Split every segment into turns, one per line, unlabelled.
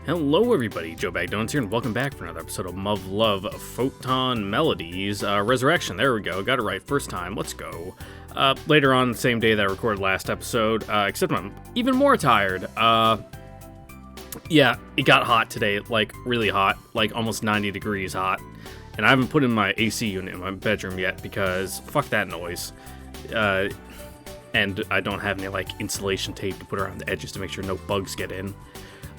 Hello everybody, Joe Bagdones here, and welcome back for another episode of MUV Love Photonmelodies. Resurrection, there we go, got it right first time, let's go. Later on, the same day that I recorded last episode, except I'm even more tired. Yeah, it got hot today, like really hot, like almost 90 degrees hot. And I haven't put in my AC unit in my bedroom yet because fuck that noise. And I don't have any like insulation tape to put around the edges to make sure no bugs get in.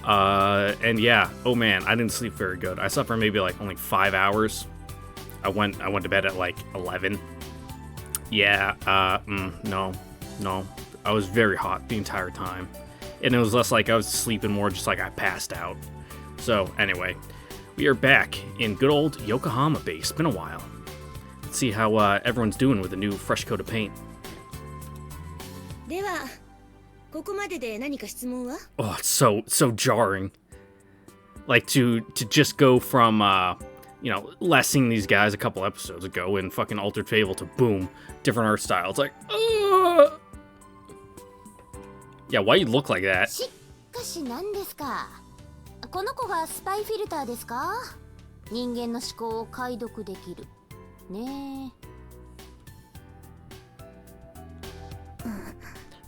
And yeah, oh man, I didn't sleep very good. I slept for maybe like only 5 hours. I went to bed at like 11. Yeah, no. I was very hot the entire time. And it was less like I was sleeping, more just like I passed out. So anyway, we are back in good old Yokohama base. Been a while. Let's see how everyone's doing with a new fresh coat of paint. Oh, it's so jarring. Like to just go from last seeing these guys a couple episodes ago in fucking Altered Fable to boom, different art style. It's like, yeah, why you look like that?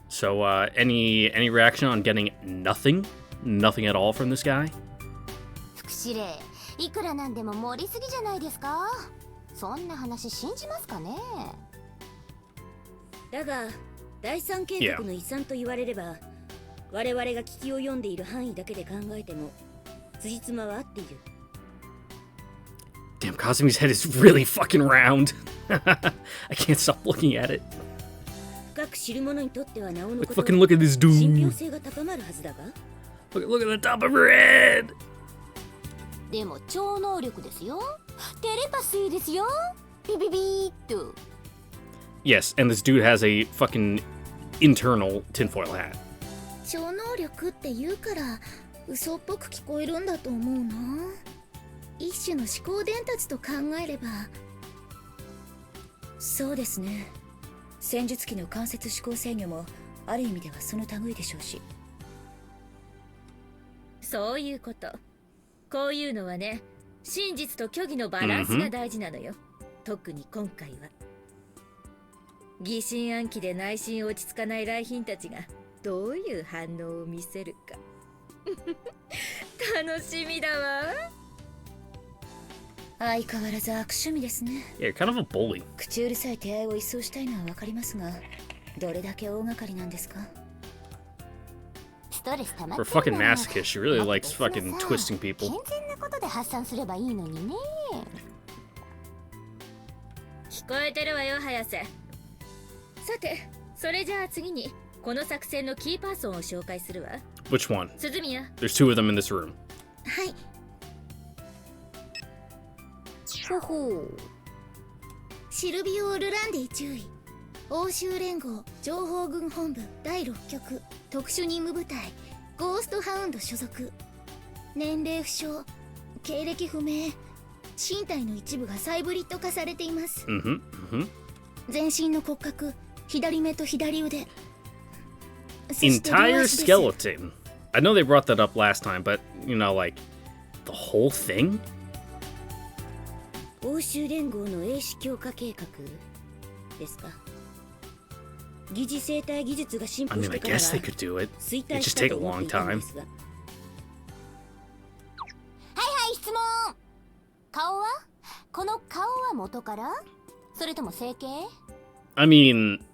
So, any reaction on getting nothing at all from this guy? Damn, Kasumi's head is really fucking round. I can't stop looking at it. Fucking look at this dude. Look at the top of her head. Yes, and this dude has a fucking internal tinfoil hat. Yeah, you're kind of a bully. For a fucking masochist, she really likes fucking twisting people. Which one? There's two of them in this room. Entire skeleton. I know they brought that up last time, but like the whole thing? I mean, I guess they could do it. It'd just take a long time. I mean,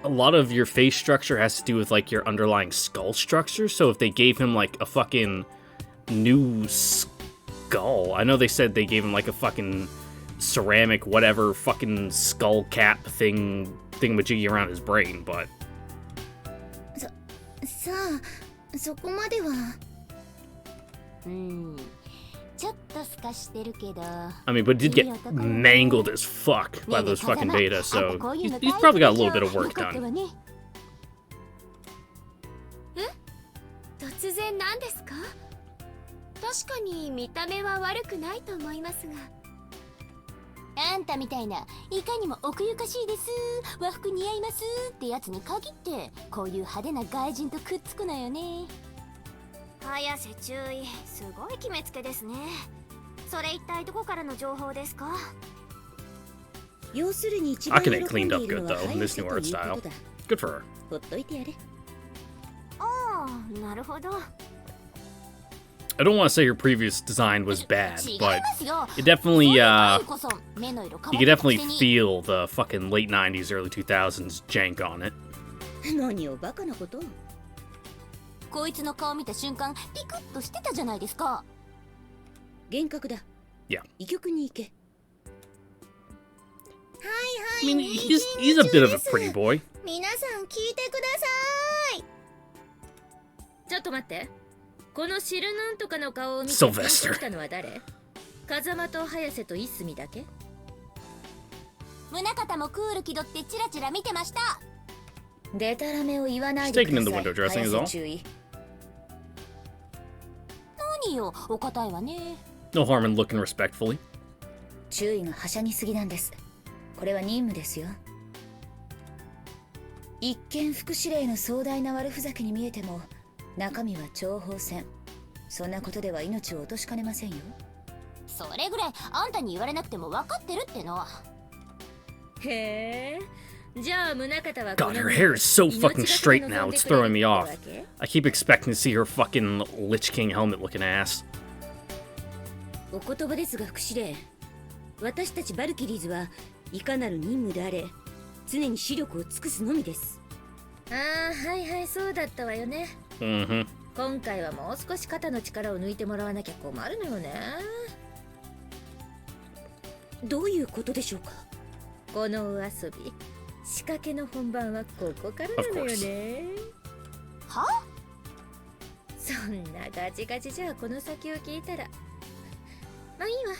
a lot of your face structure has to do with like your underlying skull structure, so if they gave him like a fucking new skull, I know they said they gave him like a fucking ceramic whatever fucking skull cap thingamajiggy around his brain, but I mean, but it did get mangled as fuck by those fucking beta, so he's probably got a little bit of work done.
早瀬注意、すごい決めつけですね。それ一体どこからの情報ですか？
要するに一番喜ん
Akane
で
cleaned up
いる
good
のは
though in
早
this
瀬
new
と
art
いうこ
style.
とだ。
Good for her.
ほっといてやれ。
ああ、なるほど。
I don't want to say her previous design was bad,
違い
but
ますよ。
it definitely,
そういう場合こそ目の色
you
変
could
わったく
definitely
せに
feel the fucking late 90s, early 2000s jank on it.
何をバカなこと。
こいつの顔見た瞬間ピクッとしてたじゃないですか。
幻覚だ。
Yeah.
医局に行け。
I mean, he's a bit of a pretty boy.
皆さん聞いてください。
ちょっと待って。このシルなんとかの顔を見て
Sylvester
ピンときたのは誰？風間と早瀬といすみだけ？
宗方もクール気取ってチラチラ見てました。
デタラメを言わないでくだ
She's taken
さ
in the
い。
window dressing is all.
早瀬注意。
何よ、お堅いわね。
No harm in looking respectfully.
注意がはしゃぎすぎなんです。これは任務ですよ。一見副司令の壮大な悪ふざけに見えても中身は諜報戦。そんなことでは命を落としかねませんよ。
それぐらいあんたに言われなくても分かってるっての。
へえ。じゃあ宗方は
God, her hair is so fucking straight now. It's throwing me off. I keep expecting to see her fucking Lich King helmet looking ass.
お言葉ですが副司令、私たちバルキリーズはいかなる任務であれ常に視力を尽くすのみです。
ああ、はいはい、そうだったわよね。
Mm-hmm.
今回はもう少し肩の力を抜いてもらわなきゃ困るのよね。
どういうことでしょうか。
このお遊び、仕掛けの本番はここからなのよね。
は？
そんなガチガチじゃこの先を聞いたら。まあいいわ。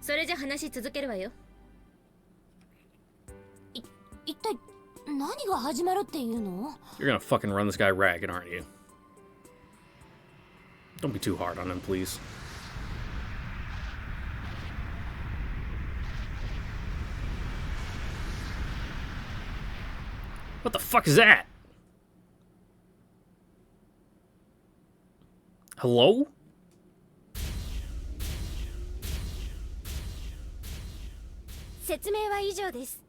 それじゃ話続けるわよ。
一体何が始まるっていうの？
You're gonna fucking run this guy ragged, aren't you? Don't be too hard on him, please. What the fuck is that? Hello?
説明は以上です。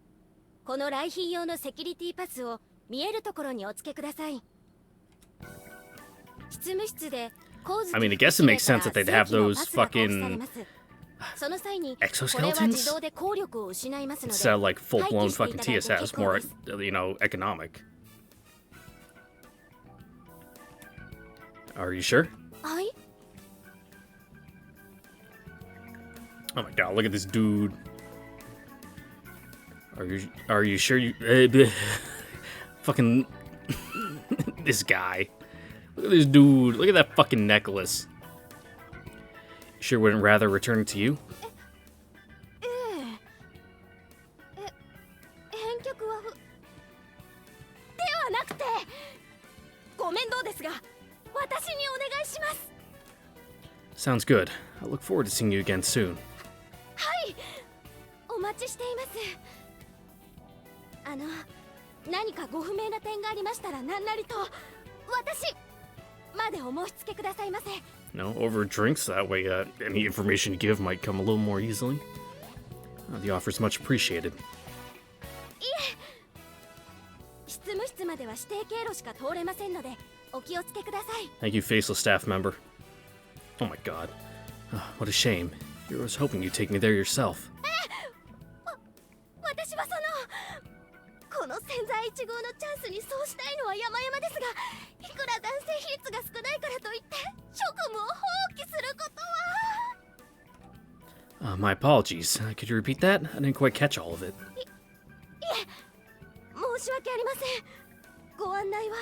この来賓用のセキュリティパスを見えるところにお付けください。執務室で
I mean, I guess it makes sense that they'd have those fucking
その際に
exoskeletons?
これは自動で効力を失いますので
Instead of like full-blown
廃棄
fucking
していただいて
TSS, more,
結構です。
you know, economic. Are you sure?
はい。
Oh my god, look at this dude. Are you sure you fucking this guy. Look at this dude. Look at that fucking necklace. You sure wouldn't rather return it to you?
返却はではなくて、ご面倒ですが私にお願いします。
Sounds good. I look forward to seeing you again soon.
はい、お待ちしています。何かご不明な点がありましたら何なりと私までお申し付けくださいませ。
No, over drinks. That way, any information you give might come a little more easily. The offer is much appreciated.
執務室までは指定経路しか通れませんのでお気をつけください。
Thank you, faceless staff member. Oh my god. What a shame. I was hoping you'd take me there yourself.
私はこの千載一遇のチャンスにそうしたいのは山々ですが、いくら男性比率が少ないからといって職務を放棄することは。
My apologies. Could you repeat that? I didn't quite catch all of it.
申し訳ありません。ご案内は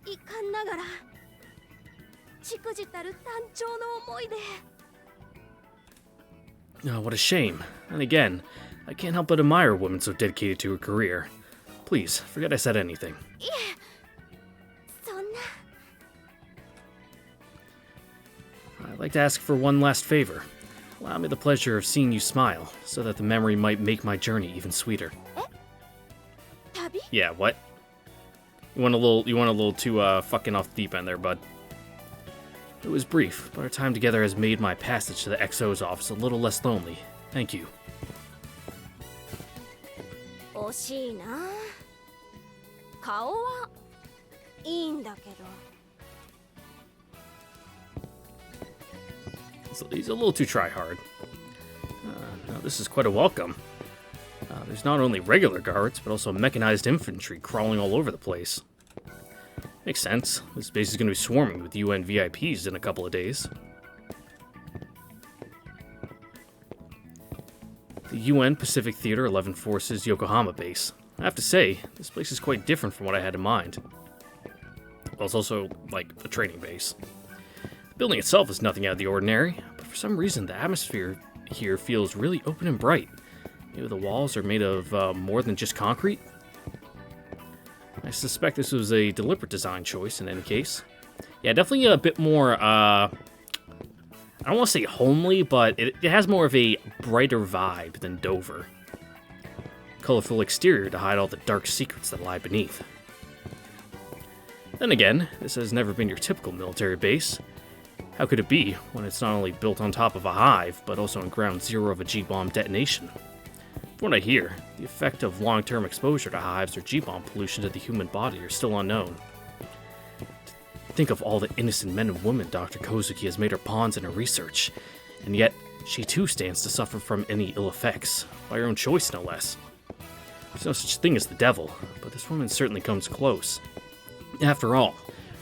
遺憾ながら忸怩たる単調の思いで。
What a shame. And again, I can't help but admire a woman so dedicated to her career. Please, forget I said anything.
いえ、そんな。
I'd like to ask for one last favor. Allow me the pleasure of seeing you smile, so that the memory might make my journey even sweeter.
旅？
Yeah, what? You went a little too fucking off the deep end there, bud. It was brief, but our time together has made my passage to the XO's office a little less lonely. Thank you.
惜しいな。顔はいいんだけど。
So he's a little too try-hard. Now this is quite a welcome. There's not only regular guards, but also mechanized infantry crawling all over the place. Makes sense. This base is going to be swarming with UN VIPs in a couple of days. The UN Pacific Theater 11 Forces Yokohama base. I have to say, this place is quite different from what I had in mind. Well, it's also, like, a training base. The building itself is nothing out of the ordinary, but for some reason the atmosphere here feels really open and bright. Maybe the walls are made of more than just concrete? I suspect this was a deliberate design choice in any case. Yeah, definitely a bit more, I don't want to say homely, but it has more of a brighter vibe than Dover. Colorful exterior to hide all the dark secrets that lie beneath. Then again, this has never been your typical military base. How could it be when it's not only built on top of a hive, but also on ground zero of a G-bomb detonation? From what I hear, the effect of long-term exposure to hives or G-bomb pollution to the human body are still unknown. Think of all the innocent men and women Dr. Kozuki has made her pawns in her research, and yet she too stands to suffer from any ill effects, by her own choice no less. There's no such thing as the devil, but this woman certainly comes close. After all,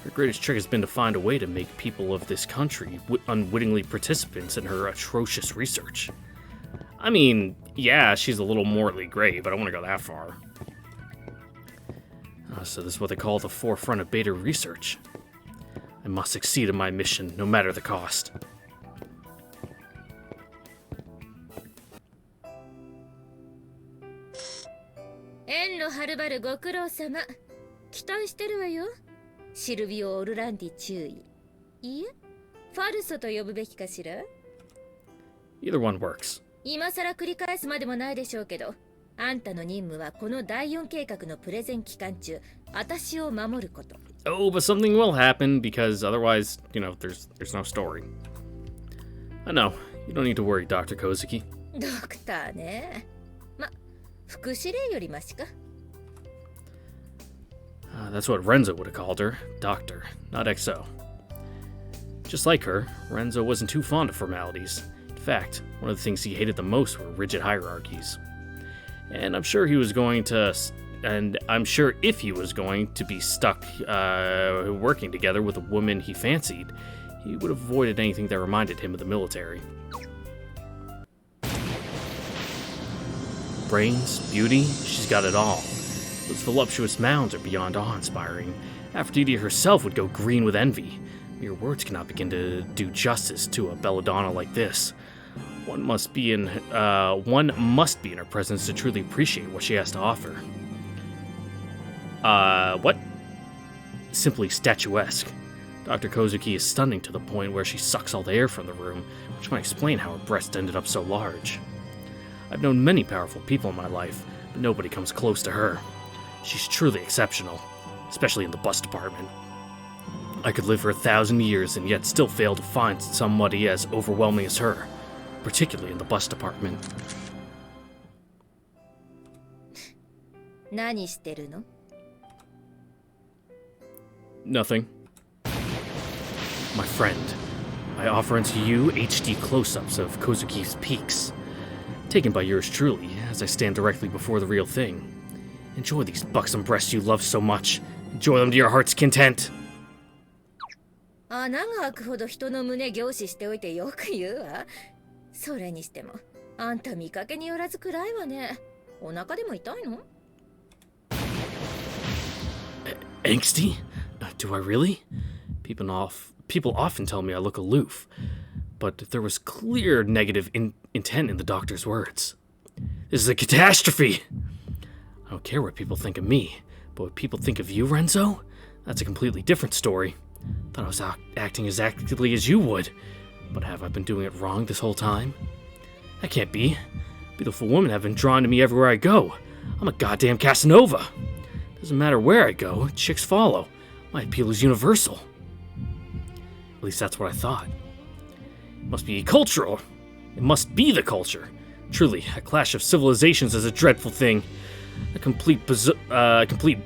her greatest trick has been to find a way to make people of this country unwittingly participants in her atrocious research. I mean, yeah, she's a little morally gray, but I don't want to go that far. So this is what they call the forefront of beta research. I must succeed in my mission, no matter the cost.
遠路はるばるご苦労様。期待してるわよ。シルビオ・オルランディ注意。いいえ、ファルソと呼ぶべきかしら。
Either one works.
今さら繰り返すまでもないでしょうけど、あんたの任務はこの第4計画のプレゼン期間中、私を守ること。
Oh, but something will happen because otherwise, you know, there's no story. I know. You don't need to worry, Dr. Kozuki.
ドクターね。ま、副司令よりマシか。
That's what Renzo would have called her. Doctor, not XO. Just like her, Renzo wasn't too fond of formalities. In fact, one of the things he hated the most were rigid hierarchies. And I'm sure if he was going to be stuck working together with a woman he fancied, he would have avoided anything that reminded him of the military. Brains, beauty, she's got it all. Those voluptuous mounds are beyond awe-inspiring. Aphrodite herself would go green with envy. Mere words cannot begin to do justice to a belladonna like this. One must be in her presence to truly appreciate what she has to offer. What? Simply statuesque. Dr. Kozuki is stunning to the point where she sucks all the air from the room, which might explain how her breast ended up so large. I've known many powerful people in my life, but nobody comes close to her. She's truly exceptional, especially in the bus department. I could live for 1,000 years and yet still fail to find somebody as overwhelming as her, particularly in the bus department.
何してるの?
Nothing. My friend, I offer unto you HD close-ups of Kozuki's peaks, taken by yours truly as I stand directly before the real thing. Enjoy these buxom breasts you love so much. Enjoy them to your heart's content.
穴が開くほど人の胸凝視しておいてよく言うわ。それにしても、あんた見かけによらず暗いわね。お腹でも痛いの?
Angsty? Do I really? People often tell me I look aloof, but there was clear negative intent in the doctor's words. This is a catastrophe! I don't care what people think of me, but what people think of you, Renzo? That's a completely different story. Thought I was acting as actively as you would, but have I been doing it wrong this whole time? That can't be. Beautiful women have been drawn to me everywhere I go. I'm a goddamn Casanova. Doesn't matter where I go, chicks follow. My appeal is universal. At least that's what I thought. It must be cultural. It must be the culture. Truly, a clash of civilizations is a dreadful thing. A complete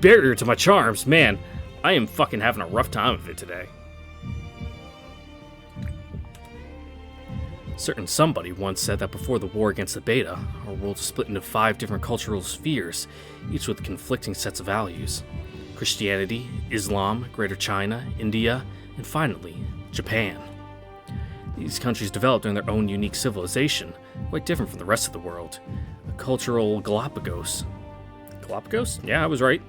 barrier to my charms. Man, I am fucking having a rough time of it today. Certain somebody once said that before the war against the Beta, our world was split into 5 different cultural spheres, each with conflicting sets of values. Christianity, Islam, Greater China, India, and finally, Japan. These countries developed in their own unique civilization, quite different from the rest of the world. A cultural Galapagos. Galapagos? Yeah, I was right.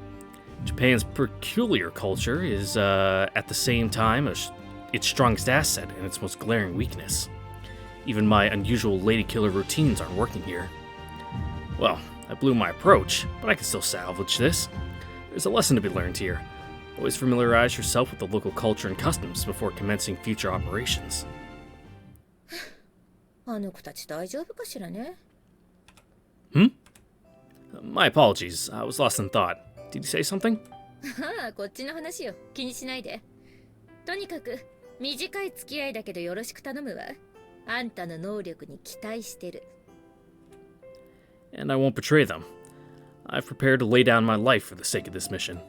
Japan's peculiar culture is, at the same time, its strongest asset and its most glaring weakness. Even my unusual lady killer routines aren't working here. Well, I blew my approach, but I can still salvage this. There's a lesson to be learned here. Always familiarize yourself with the local culture and customs before commencing future operations.
あの子たち大丈夫かしらね。
My apologies, I was lost in thought. Did you say something?
ああ、こっちの話よ。気にしないで。とにかく、短い付き合いだけどよろしく頼むわ。あんたの能力に期待してる。
And I won't betray them. I've prepared to lay down my life for the sake of this mission.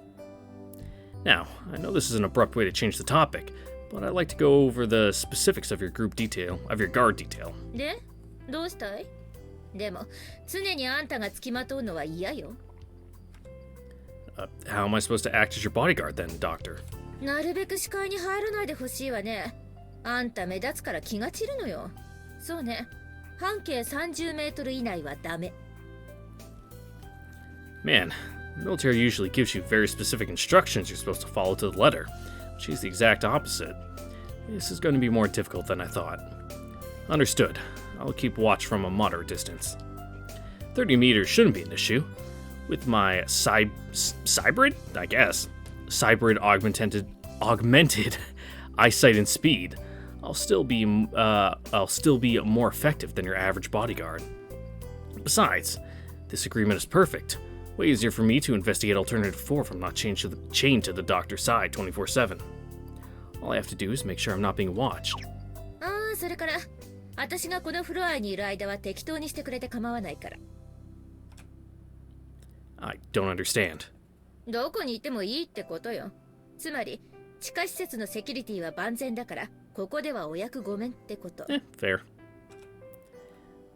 Now, I know this is an abrupt way to change the topic, but I'd like to go over the specifics of your guard detail.
で、どうしたい？でも、常にあんたが付きまとうのは嫌よ。
How am I supposed to act as your bodyguard then, Doctor?
なるべく視界に入らないでほしいわね。あんた目立つから気が散るのよ。そうね。半径30メートル以内はダメ。
Man, the military usually gives you very specific instructions you're supposed to follow to the letter. She's the exact opposite. This is going to be more difficult than I thought. Understood. I'll keep watch from a moderate distance. 30 meters shouldn't be an issue. With my cybrid, I guess. Cybrid augmented eyesight and speed. I'll still be more effective than your average bodyguard. Besides, this agreement is perfect. Way easier for me to investigate Alternative 4 if I'm not chained to the doctor's side 24/7. All I have to do is make sure I'm not being watched.
ああ、それから、私がこのフロアにいる間は適当にしてくれて構わないから。
I don't understand.
どこにいてもいいってことよ。つまり、地下施設のセキュリティは万全だから、ここではお役御免ってこと。
Fair.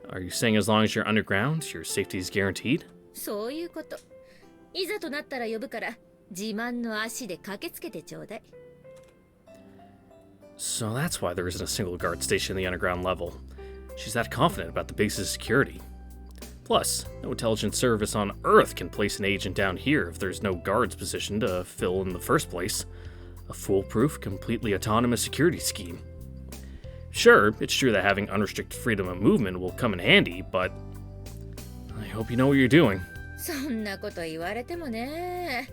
Are you saying as long as you're underground, your safety is guaranteed?
そういうこと。いざとなったら呼ぶから、自慢の足で駆けつけてちょうだい。
So that's why there isn't a single guard station in the underground level. She's that confident about the base's security. Plus, no intelligence service on Earth can place an agent down here if there's no guards positioned to fill in the first place. A foolproof, completely autonomous security scheme. Sure, it's true that having unrestricted freedom of movement will come in handy, but I hope you know what you're doing.
そんなこと言われてもね。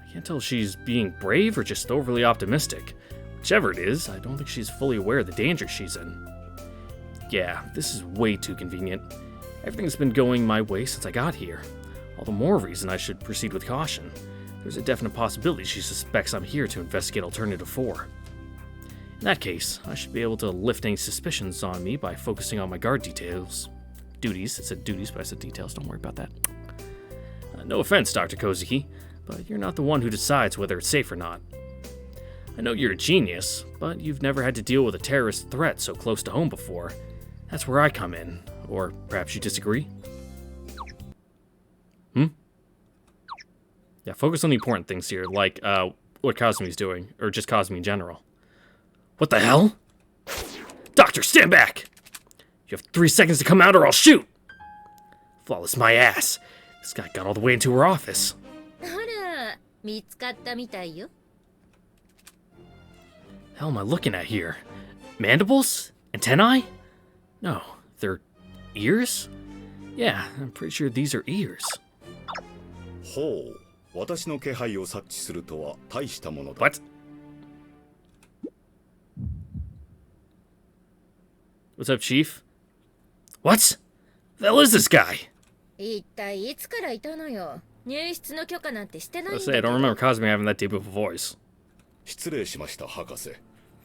I can't tell if she's being brave or just overly optimistic. Whichever it is, I don't think she's fully aware of the danger she's in. Yeah, this is way too convenient. Everything's been going my way since I got here. All the more reason I should proceed with caution. There's a definite possibility she suspects I'm here to investigate Alternative 4. In that case, I should be able to lift any suspicions on me by focusing on my guard details. Duties. It said duties, but I said details. Don't worry about that. No offense, Dr. Kozuki, but you're not the one who decides whether it's safe or not. I know you're a genius, but you've never had to deal with a terrorist threat so close to home before. That's where I come in. Or perhaps you disagree? Yeah, focus on the important things here, like what Cosme's doing, or just Cosme in general. What the hell? Doctor, stand back! You have 3 seconds to come out or I'll shoot! Flawless my ass. This guy got all the way into her office.
あら、見つかったみたいよ。
Hell am I looking at here? Mandibles? Antennae? No, they're ears? Yeah, I'm pretty sure these are ears.
ほう、私の気配を察知するとは大したものだ。
What? What's up, Chief? What? The hell is this guy?
一体いつからいたのよ。入室の許可なんてしてないん
Let's
だ
say I
けど。
don't remember Cosme having that deep of a voice.
失礼しました博士。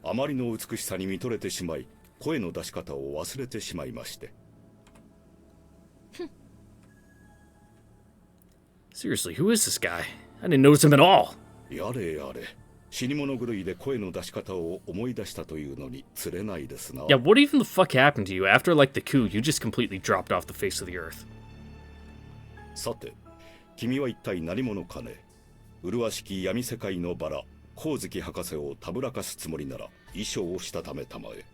あまりの美しさに見とれてしまい、声の出し方を忘れてしまいまして。
Seriously, who is this guy? I didn't notice him at all.
やれやれ。死に物狂いで声の出し方を思い出したというのに釣れないですな。
Yeah, what even the fuck happened to you? After, like, the coup, you just completely dropped off the face of the earth.
さて、君は一体何者かね。麗しき闇世界のバラ、光月博士をたぶらかすつもりなら、衣装をしたためたまえ。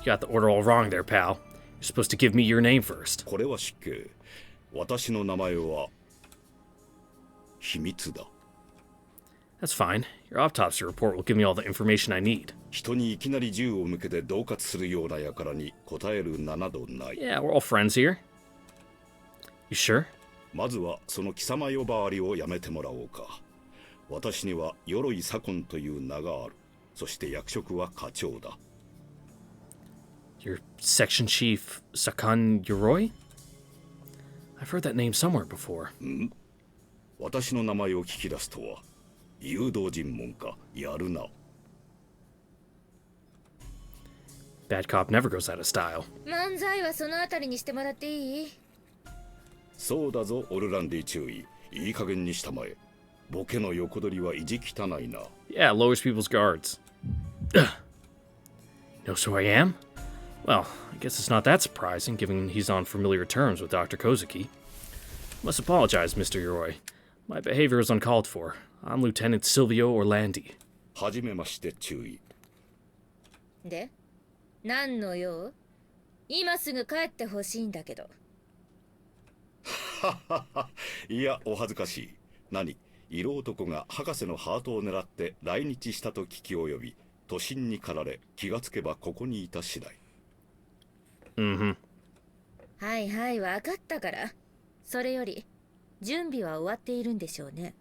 You got the order all wrong there, pal. You're supposed to give me your name first.
これは失敬。私の名前は秘密だ。
That's fine. Your autopsy report will give me all the information I need.
人にいきなり銃を向けて恫喝するような輩に答える名などない。
Yeah, we're all friends here. You sure?
まずはその貴様呼ばわりをやめてもらおうか。私には鎧左近という名がある。そして役職は課長だ。
Your section chief, Sakan Yoroi? I've heard that name somewhere before.
私の名前を聞き出すとは、誘導尋問か、やるな。
Bad cop never goes out of style.
漫才はそのあたりにしてもらっていい？
そうだぞ、オルランディ注意。いい加減にしたまえ。ボケの横取りは意地汚いな。
Yeah, lowers people's guards. Knows who I am? Well, I guess it's not that surprising, given he's on familiar terms with Dr. Kozuki. Must apologize, Mr. Yoroi. My behavior is uncalled for. I'm Lieutenant Silvio Orlandi.
はじめまして注意。
で、何の用？今すぐ帰ってほしいんだけど。
いや、お恥ずかしい。何？色男が博士のハートを狙って来日したと聞き及び、都心に駆られ、気がつけばここにいた次第。
はいはい、わかったから。それより、準備は終わっているんでしょうね。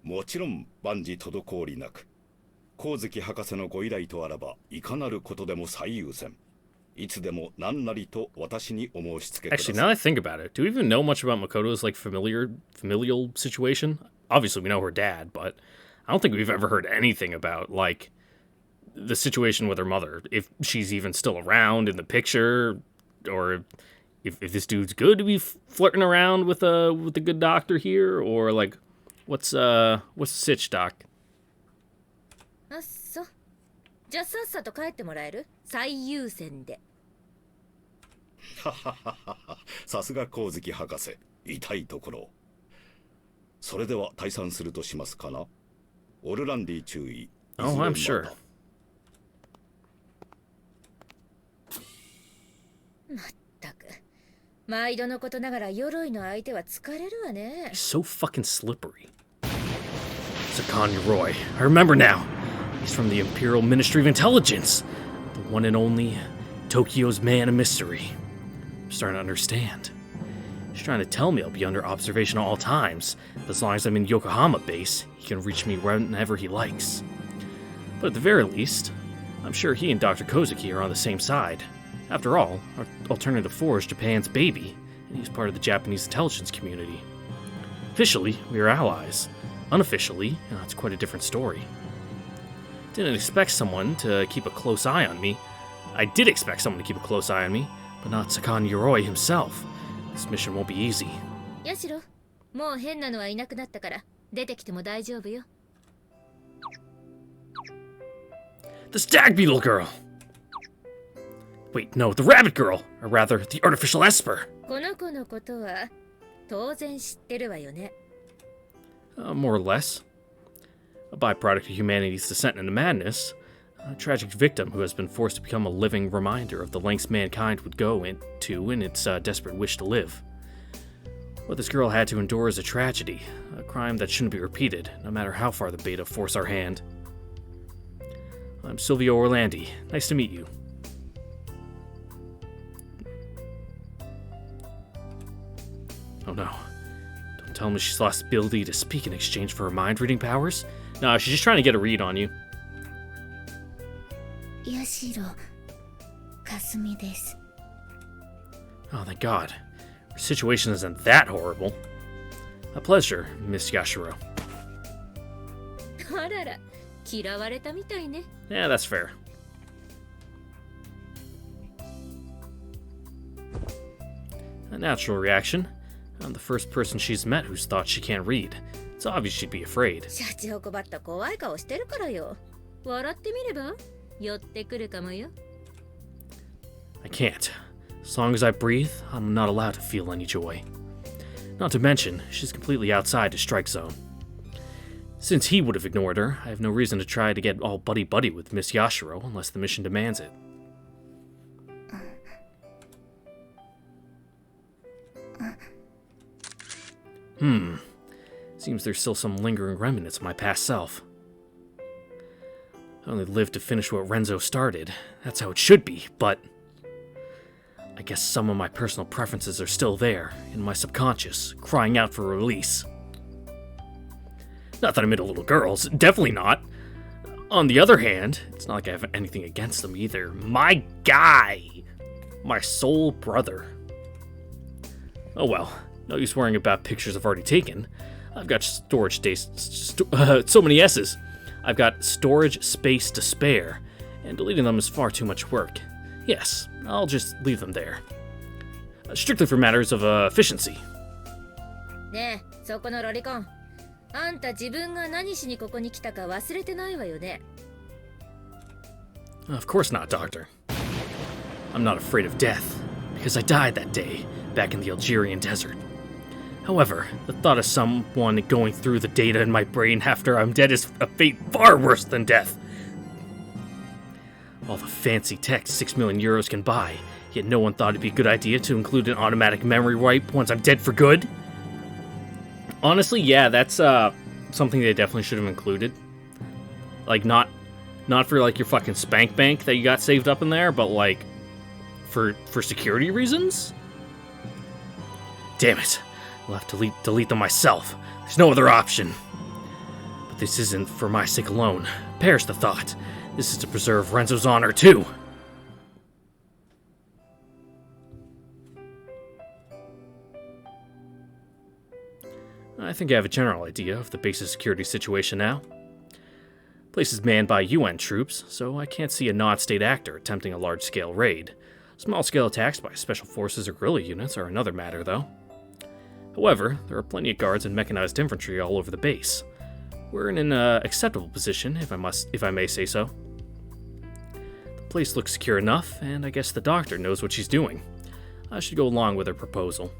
もちろん万事滞りなく。光月博士のご依頼とあらば、いかなることでも最優先。いつでも何なりと私にお申し付けください。
Actually, now that I think about it, do we even know much about Makoto's like familial situation? Obviously, we know her dad, but I don't think we've ever heard anything about like the situation with her mother. If she's even still around in the picture, or if this dude's good to be flirting around with the good doctor here, or like what's the sitch, doc?
あっそ。じゃあさっさと帰ってもらえる？最優先で。
さすが光月博士、痛いところ。それでは退散するとしますかな。オルランディ注意。
Oh, I'm sure.
まったく。毎度のことながら鎧の相手は疲れるわね。
So fucking slippery. Sakan Yoroi. I remember now. He's from the Imperial Ministry of Intelligence. The one and only Tokyo's man of mystery. I'm starting to understand. He's trying to tell me I'll be under observation at all times, but as long as I'm in Yokohama base, he can reach me whenever he likes. But at the very least, I'm sure he and Dr. Kozuki are on the same side. After all, Alternative 4 is Japan's baby, and he's part of the Japanese intelligence community. Officially, we are allies. Unofficially, it's quite a different story. Didn't expect someone to keep a close eye on me. I did expect someone to keep a close eye on me, but not Sakan Yoroi himself. This mission won't be easy.
ヤシロ、もう変なのはいなくなったから出てきても大丈夫よ。
The stag beetle girl! Wait, no, the rabbit girl! Or rather, the artificial Esper!
この子のことは当然知ってるわよね。
More or less. A byproduct of humanity's descent into madness, a tragic victim who has been forced to become a living reminder of the lengths mankind would go into in its desperate wish to live. What this girl had to endure is a tragedy, a crime that shouldn't be repeated, no matter how far the beta force our hand. I'm Silvio Orlandi. Nice to meet you. Oh no. Don't tell me she's lost the ability to speak in exchange for her mind-reading powers? No, she's just trying to get a read on you.
ヤシロ、かすみです。
Oh, thank God. Her situation isn't that horrible. A pleasure, Miss Yashiro.
あらら、嫌われたみたいね。
Yeah, that's fair. A natural reaction. I'm the first person she's met who's thought she can't read. It's obvious she'd be afraid.
シャチをこばった怖い顔してるからよ。笑ってみれば寄ってくるかもよ。
I can't. As long as I breathe, I'm not allowed to feel any joy. Not to mention, she's completely outside the strike zone. Since he would have ignored her, I have no reason to try to get all buddy-buddy with Miss Yashiro unless the mission demands it. Seems there's still some lingering remnants of my past self. I only lived to finish what Renzo started. That's how it should be, but I guess some of my personal preferences are still there, in my subconscious, crying out for release. Not that I'm into little girls, definitely not. On the other hand, it's not like I have anything against them either. My guy! My soul brother. Oh well, no use worrying about pictures I've already taken. I've got storage space, so many S's. I've got storage space to spare, and deleting them is far too much work. Yes, I'll just leave them there. Strictly for matters of efficiency.
ねえ、そこのロリコン。あんた自分が何しにここに来たか忘れてないわよね。
Of course not, Doctor. I'm not afraid of death, because I died that day, back in the Algerian desert. However, the thought of someone going through the data in my brain after I'm dead is a fate far worse than death. All the fancy tech 6 million euros can buy, yet no one thought it'd be a good idea to include an automatic memory wipe once I'm dead for good? Honestly, yeah, that's something they definitely should have included. Like, not for like your fucking spank bank that you got saved up in there, but like for security reasons? Damn it. I'll have to delete them myself. There's no other option. But this isn't for my sake alone. Perish the thought. This is to preserve Renzo's honor, too. I think I have a general idea of the base's security situation now. The place is manned by UN troops, so I can't see a non-state actor attempting a large-scale raid. Small-scale attacks by special forces or guerrilla units are another matter, though. However, there are plenty of guards and mechanized infantry all over the base. We're in an acceptable position, if I may say so. The place looks secure enough, and I guess the doctor knows what she's doing. I should go along with her proposal.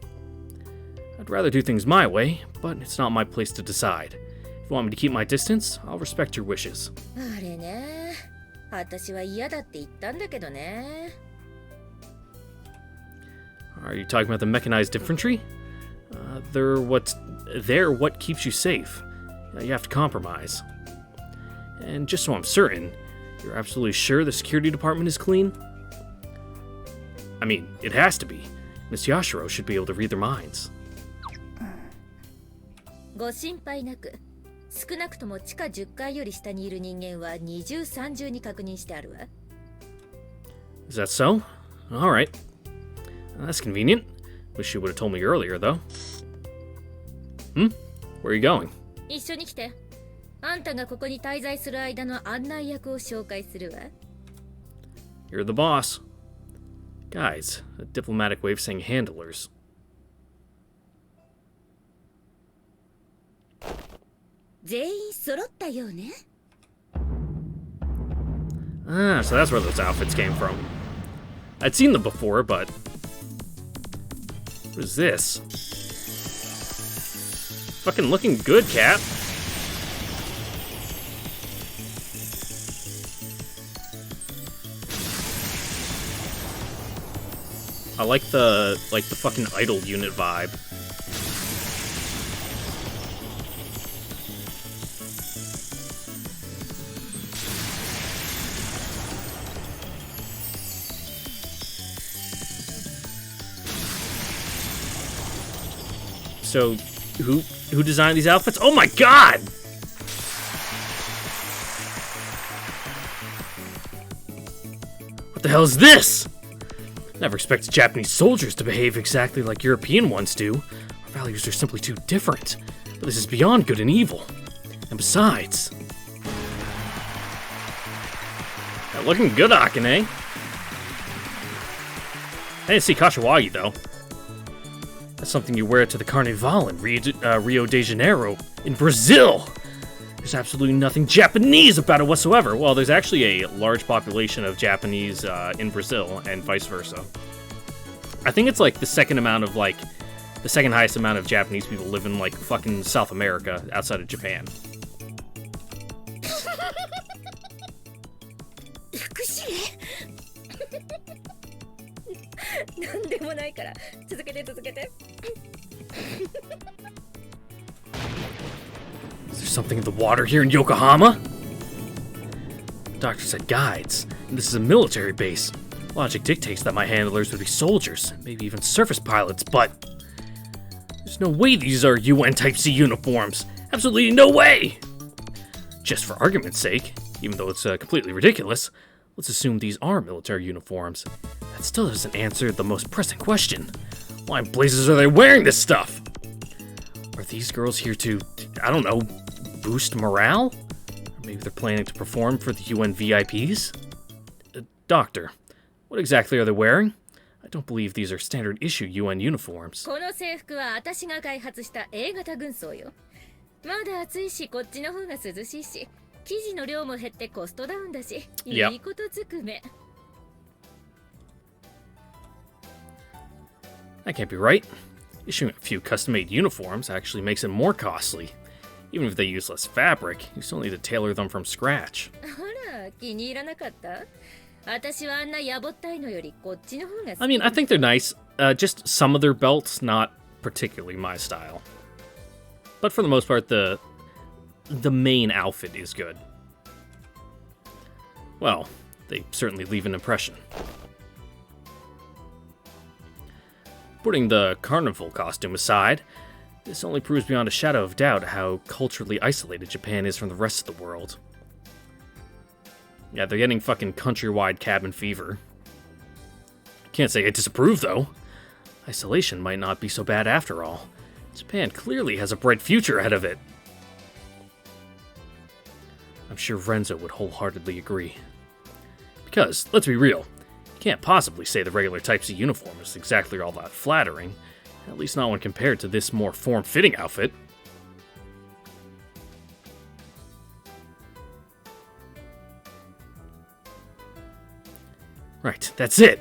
I'd rather do things my way, but it's not my place to decide. If you want me to keep my distance, I'll respect your wishes.
あれね。私は嫌だって言ったんだけどね。
Are you talking about the mechanized infantry? They're what keeps you safe. You have to compromise. And just so I'm certain, you're absolutely sure the security department is clean? I mean, it has to be. Miss Yashiro should be able to read their minds.
ご心配なく。少なくとも地下10階より下にいる人間は二重三重に確認してあるわ。
Is that so? Alright. That's convenient. Wish you would have told me earlier, though. Where are you going?
一緒に来て。あんたがここに滞在する間の案内役を紹介するわ。
You're the boss. Guys, a diplomatic way of saying handlers.
全員揃ったようね。
Ah, so that's where those outfits came from. I'd seen them before, but... What is this? Fucking looking good, Cap. I like the fucking idol unit vibe. So, who designed these outfits? Oh my god! What the hell is this? Never expected Japanese soldiers to behave exactly like European ones do. Our values are simply too different. But this is beyond good and evil. And besides... Now, looking good, Akane. I didn't see Kashiwagi, though. That's something you wear to the Carnival in Rio de Janeiro, in Brazil. There's absolutely nothing Japanese about it whatsoever. Well, there's actually a large population of Japanese in Brazil, and vice versa. I think it's like the second highest amount of Japanese people live in like fucking South America outside of Japan.
福祉
なんでもないから続けて続けて。
Is there something in the water here in Yokohama? The doctor said guides, and this is a military base. Logic dictates that my handlers would be soldiers, maybe even surface pilots, but... There's no way these are UN Type C uniforms. Absolutely no way! Just for argument's sake, even though it's completely ridiculous, let's assume these are military uniforms. That still doesn't answer the most pressing question. Why in blazes are they wearing this stuff? Are these girls here to, I don't know, boost morale? Or maybe they're planning to perform for the UN VIPs? Doctor, what exactly are they wearing? I don't believe these are standard issue UN uniforms.
この制服は私が開発した A 型軍装よ。まだ暑いしこっちの方が涼しいし、生地の量も減ってコストダウンだし、いいことずくめ。
That can't be right. Issuing a few custom-made uniforms actually makes it more costly. Even if they use less fabric, you still need to tailor them from scratch.
あら、気に入らなかった？私はあんなやぼったいのよりこっちの方が好き。
I mean, I think they're nice. Just some of their belts, not particularly my style. But for the most part, the main outfit is good. Well, they certainly leave an impression. Putting the carnival costume aside, this only proves beyond a shadow of doubt how culturally isolated Japan is from the rest of the world. Yeah, they're getting fucking countrywide cabin fever. Can't say I disapprove, though. Isolation might not be so bad after all. Japan clearly has a bright future ahead of it. I'm sure Renzo would wholeheartedly agree. Because, let's be real, you can't possibly say the regular Type C uniform is exactly all that flattering, at least not when compared to this more form-fitting outfit. Right, that's it!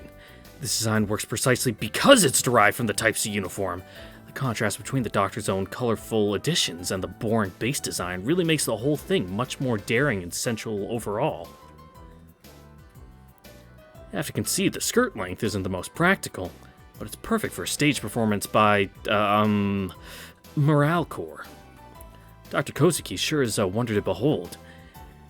This design works precisely because it's derived from the Type C uniform. The contrast between the Doctor's own colorful additions and the boring base design really makes the whole thing much more daring and sensual overall. I have to concede the skirt length isn't the most practical, but it's perfect for a stage performance by, Morale Corps. Dr. Kozuki sure is a wonder to behold.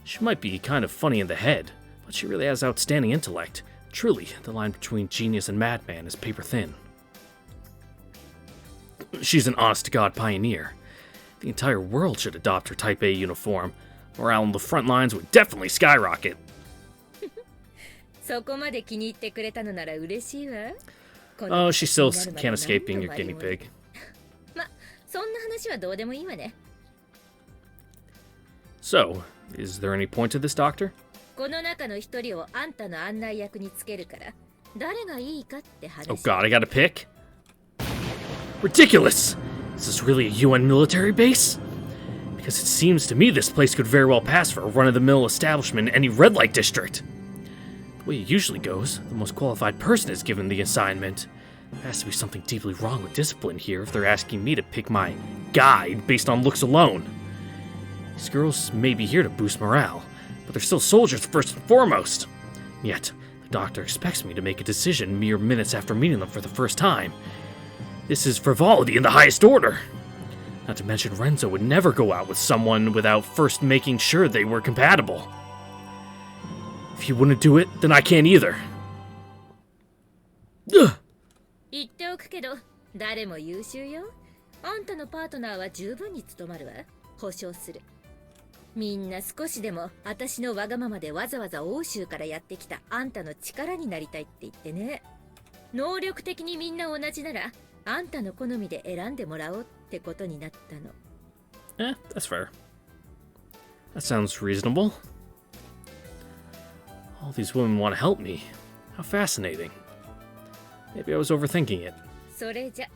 She might be kind of funny in the head, but she really has outstanding intellect. Truly, the line between genius and madman is paper thin. She's an honest-to-God pioneer. The entire world should adopt her Type A uniform. Morale on the front lines would definitely skyrocket.
そこまで気に入ってくれたのなら嬉しいわ。
Oh, she still can't escape being your guinea pig.
ま、そんな話はどうでもいいわね。
So, is there any point to this, Doctor?
この中の一人をあんたの案内役につけるから、誰がいいかって話。
Oh god, I gotta pick? Ridiculous! Is this really a UN military base? Because it seems to me this place could very well pass for a run-of-the-mill establishment in any red light district. The way it usually goes, the most qualified person is given the assignment. There has to be something deeply wrong with discipline here if they're asking me to pick my guide based on looks alone. These girls may be here to boost morale, but they're still soldiers first and foremost. Yet, the Doctor expects me to make a decision mere minutes after meeting them for the first time. This is frivolity in the highest order. Not to mention Renzo would never go out with someone without first making sure they were compatible. If he wouldn't do it, then I can't either. Ugh.
言っておくけど、誰も優秀よ。あんたのパートナーは十分に務まるわ。保証する。みんな少しでも私のわがままでわざわざ欧州からやってきたあんたの力になりたいって言ってね。能力的にみんな同じなら、あんたの好みで選んでもらおうってことになったの。
That's fair. That sounds reasonable. All these women want to help me. How fascinating. Maybe I was overthinking it.
それじゃ、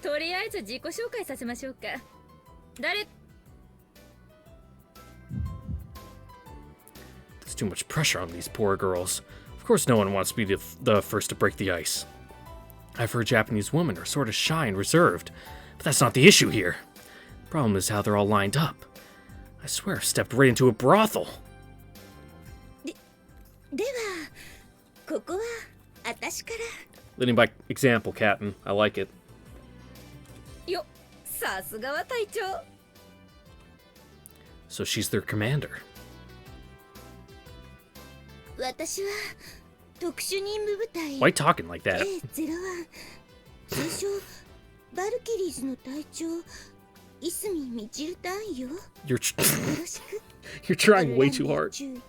とりあえず自己紹介させましょうか。誰？
There's too much pressure on these poor girls. Of course no one wants to be the first to break the ice. I've heard Japanese women are sort of shy and reserved, but that's not the issue here. The problem is how they're all lined up. I swear I've stepped right into a brothel.
ではここは私から。
Leading by example, Captain. I like it.
よ、さすがは隊長。
So she's their commander.
私は特殊任務部隊
Why talking like that?
A01 通称バルキリーズの隊長いすみみちる隊員よ。
You're
よろしく。
you're trying way too hard.
注意。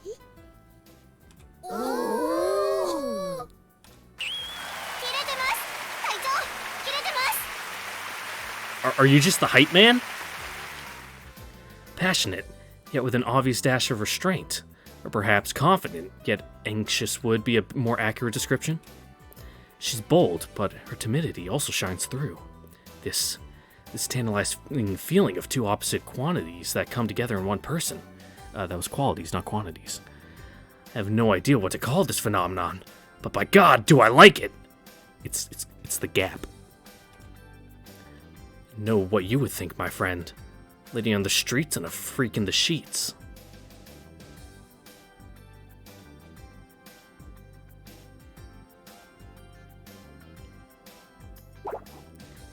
おお。切れてます。隊長、切れてます。
Are you just the hype man? Passionate, yet with an obvious dash of restraint. Or perhaps confident, yet anxious would be a more accurate description. She's bold, but her timidity also shines through. This tantalizing feeling of two opposite quantities that come together in one person. That was qualities, not quantities. I have no idea what to call this phenomenon, but by God, do I like it! It's the gap. Know what you would think, my friend. Lady on the streets and a freak in the sheets.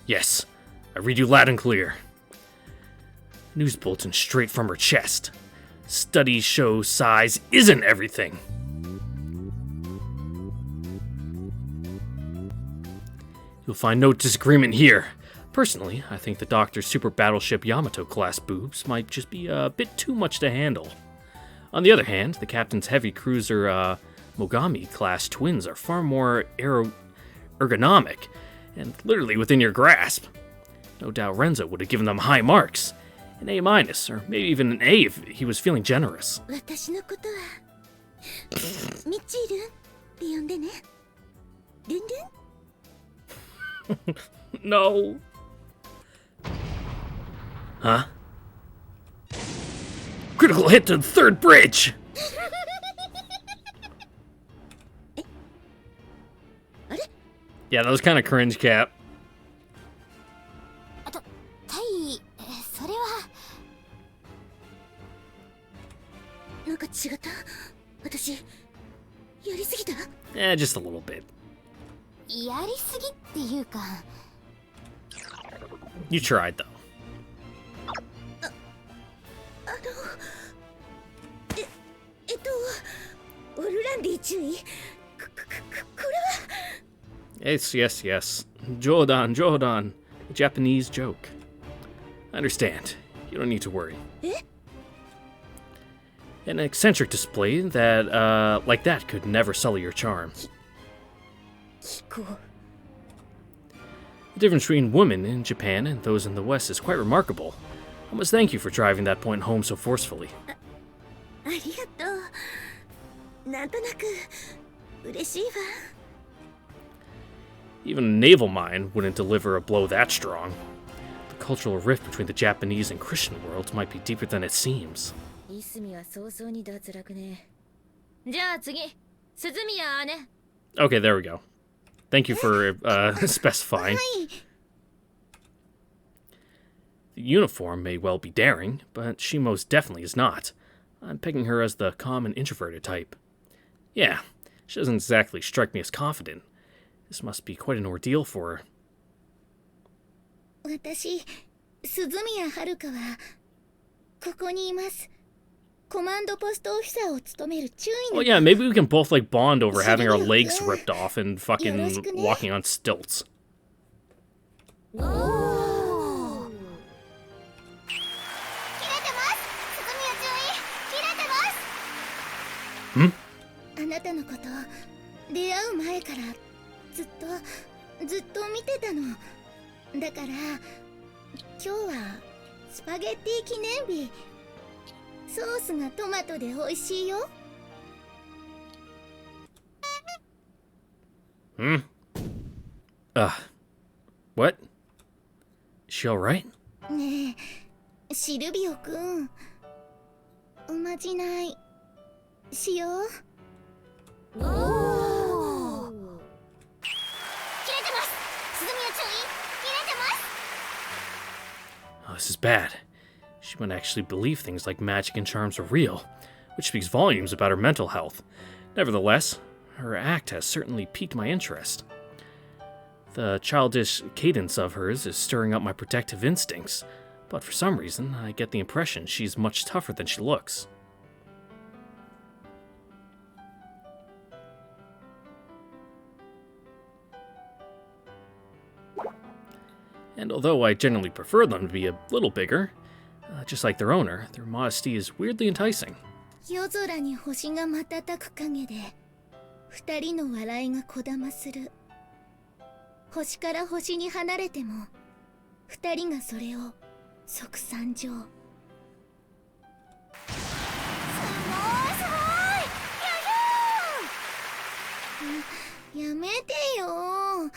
Yes, I read you loud and clear. News bulletin straight from her chest. Studies show size isn't everything. You'll find no disagreement here. Personally, I think the Doctor's Super Battleship Yamato class boobs might just be a bit too much to handle. On the other hand, the Captain's heavy cruiser Mogami class twins are far more ergonomic and literally within your grasp. No doubt Renzo would have given them high marks. An A-, or maybe even an A if he was feeling generous.
私のことはみちるって呼んでね。ルンルン。
No. Huh? Critical hit to the third bridge! Yeah, that was kind of cringe, Cap.
あと、隊員、それは。
なんか違った。私やりすぎた。
Just a little bit.
やりすぎっていうか。
You tried, though.
オルランディ注意。これは。
Yes. Jodan. A Japanese joke. I understand. You don't need to worry. An eccentric display that, like that, could never sully your charm. The difference between women in Japan and those in the West is quite remarkable. I must thank you for driving that point home so forcefully.
ありがとう。なんとなく嬉しいわ。
Even a naval mine wouldn't deliver a blow that strong. The cultural rift between the Japanese and Christian worlds might be deeper than it seems.
いすみは早々に脱落ね。じゃあ次、鈴宮姉。
Okay, there we go. Thank you for specifying. The uniform may well be daring, but she most definitely is not. I'm pegging her as the calm and introverted type. Yeah, she doesn't exactly strike me as confident. This must be quite an ordeal for her.
私、鈴宮遥はここにいます。コマンドポストオフィサーを務める注意の。
Well, yeah, maybe we can both like bond over having our legs ripped off and fucking walking on stilts.
おお。切れてます。鈴宮注意。切れてます。
ん？
あなたのこと出会う前からずっと見てたの。
だから今日はスパゲッティ記念日。ソースがトマトで美味しいよ。
What? Is she alright?
ねえ、シルビオくん、おまじないしよう。おお、切れてます。鈴宮注意、切れてます。
Oh, this is bad. She wouldn't actually believe things like magic and charms are real, which speaks volumes about her mental health. Nevertheless, her act has certainly piqued my interest. The childish cadence of hers is stirring up my protective instincts, but for some reason, I get the impression she's much tougher than she looks. And although I generally prefer them to be a little bigger, just like their owner, their modesty is weirdly enticing.
夜空に星が瞬く影で、二人の笑いがこだまする。星から星に離れても、二人がそれを即参上。すごいすごい。やめてよ。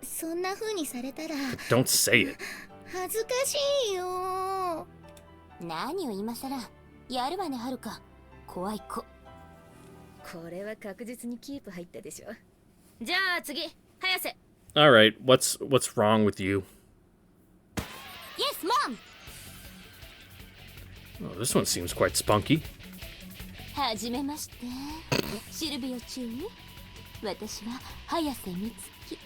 そんな風にされたら。
Don't say it.
恥ずかしいよ。
何を今さら。やるわね、はるか。怖い子。
これは確実にキープ入ったでしょ。じゃあ次、早瀬。
Alright, what's wrong with you?
Yes, Mom!
Oh, this one seems quite spunky.
はじめまして。シルビオ注意。私は早瀬美月。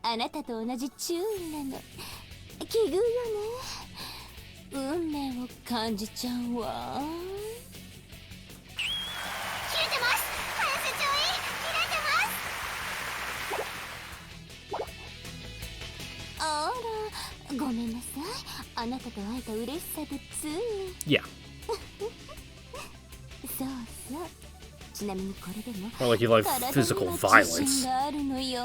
あなたと同じ注意なの。奇遇よね。運命を感じちゃうわ。
切れてます。早瀬注意。切れてます。
あら、ごめんなさい。あなたと会えた嬉しさでつい。
Yeah.
そうそう。ちなみにこれでも
More like you like physical violence.
があるのよ。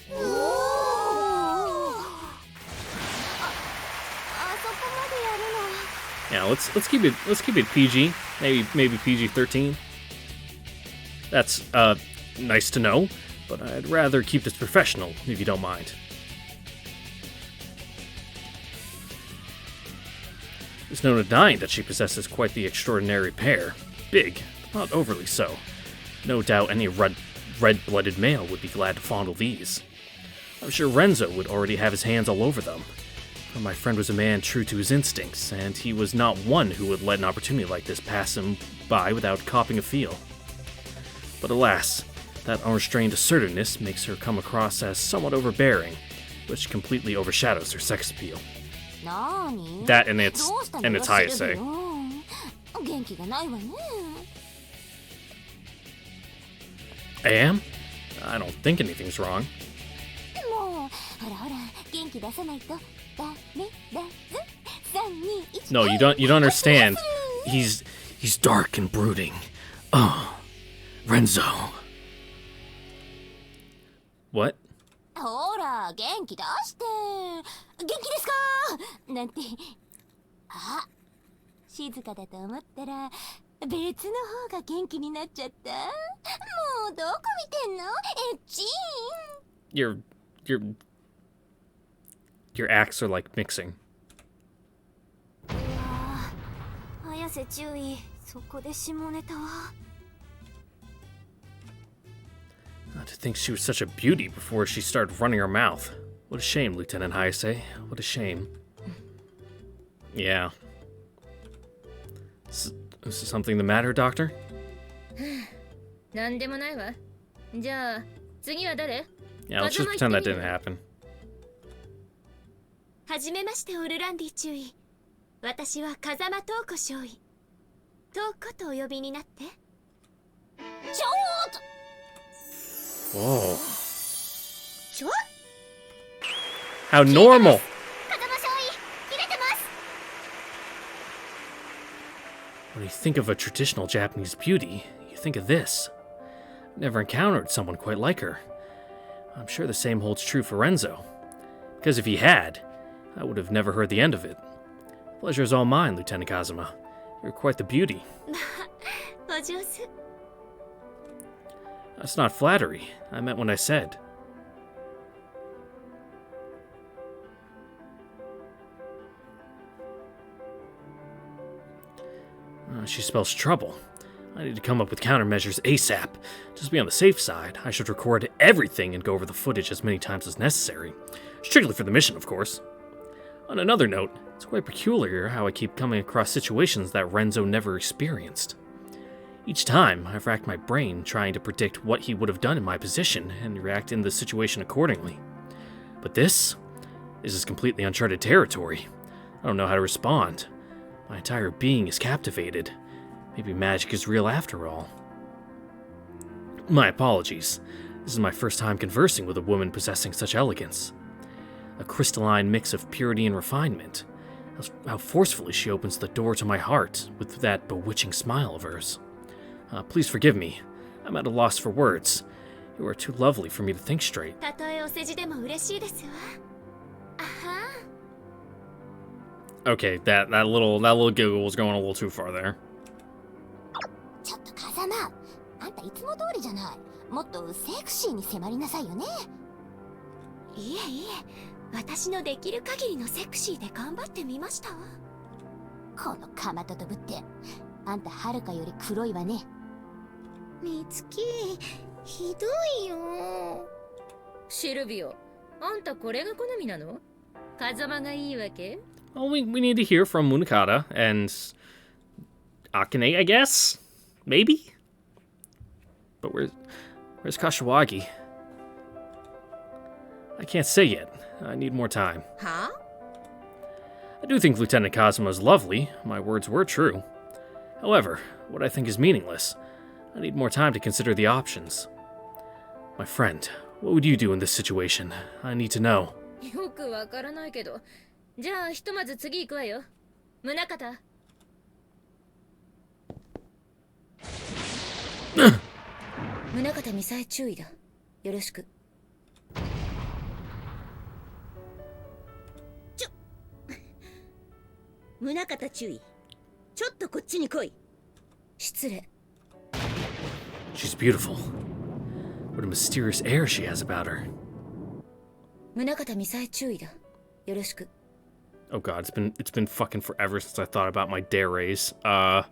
おお。あそこまでやるの。
Yeah, let's keep it PG. Maybe PG-13. That's nice to know, but I'd rather keep this professional if you don't mind. There's no denying that she possesses quite the extraordinary pair. Big, but not overly so. No doubt any red-blooded male would be glad to fondle these. I'm sure Renzo would already have his hands all over them. For my friend was a man true to his instincts, and he was not one who would let an opportunity like this pass him by without copping a feel. But alas, that unrestrained assertiveness makes her come across as somewhat overbearing, which completely overshadows her sex appeal. That and it's Hayase.
元気がないわね。
I am? I don't think anything's wrong.
もう、ほらほら、元気出さないとダメだぞ。3、2、1。
No, you don't understand. He's dark and brooding. Oh, Renzo. What?
ほら、元気出して。元気ですかなんて。あ、静かだと思ったら別の方が元気になっちゃった。もうどこ見てんの？エッチー。
Your acts are like mixing.
早瀬注意。そこで下ネタは。
To think she was such a beauty before she started running her mouth. What a shame, Lieutenant Hayase. What a shame. Yeah. Is something the matter, Doctor?
なんでもないわ。じゃあ次は誰？
Yeah, let's just pretend that didn't happen.
はじめまして、オルランディ注意。私は風間塔子少尉。塔子とお呼びになって。ちょっと。
Whoa. How normal! When you think of a traditional Japanese beauty, you think of this. Never encountered someone quite like her. I'm sure the same holds true for Renzo. Because if he had, I would have never heard the end of it. Pleasure is all mine, Lieutenant Kazuma. You're quite the beauty.
お上手。
That's not flattery. I meant what I said. She spells trouble. I need to come up with countermeasures ASAP. Just to be on the safe side, I should record everything and go over the footage as many times as necessary. Strictly for the mission, of course. On another note, it's quite peculiar how I keep coming across situations that Renzo never experienced. Each time, I've racked my brain trying to predict what he would have done in my position and react in the situation accordingly. But this is completely uncharted territory. I don't know how to respond. My entire being is captivated. Maybe magic is real after all. My apologies. This is my first time conversing with a woman possessing such elegance. A crystalline mix of purity and refinement. How forcefully she opens the door to my heart with that bewitching smile of hers. Please forgive me. I'm at a loss for words. You are too lovely for me to think straight.
たとえお世辞でも嬉しいですわ。あは。
Okay, that little giggle was going a little too far there.
ちょっと風間、あんたいつも通りじゃない。もっとセクシーに迫りなさいよね。いえいえ、私のできる限りのセクシーで頑張ってみましたわ。このかまととぶって、あんたはるかより黒いわね。
みつき、ひどいよ。
シルビオ、あんたこれが好みなの？風間がいいわけ？
Well, we need to hear from Munakata and Akane, I guess? Maybe? But where's Kashiwagi? I can't say yet. I need more time.
Huh?
I do think Lieutenant Kazuma is lovely. My words were true. However, what I think is meaningless. I need more time to consider the options. My friend, what would you do in this situation? I need to know.
よくわからないけど、じゃあひとまず次行くわよ。宗方。宗方ミサイ注意だ。よろしく。宗方注意。ちょっとこっちに来い。失礼。
She's beautiful. What a mysterious air she has about her.
宗方ミサイ注意だ。よろしく。
Oh god, it's been fucking forever since I thought about my dare raise. God.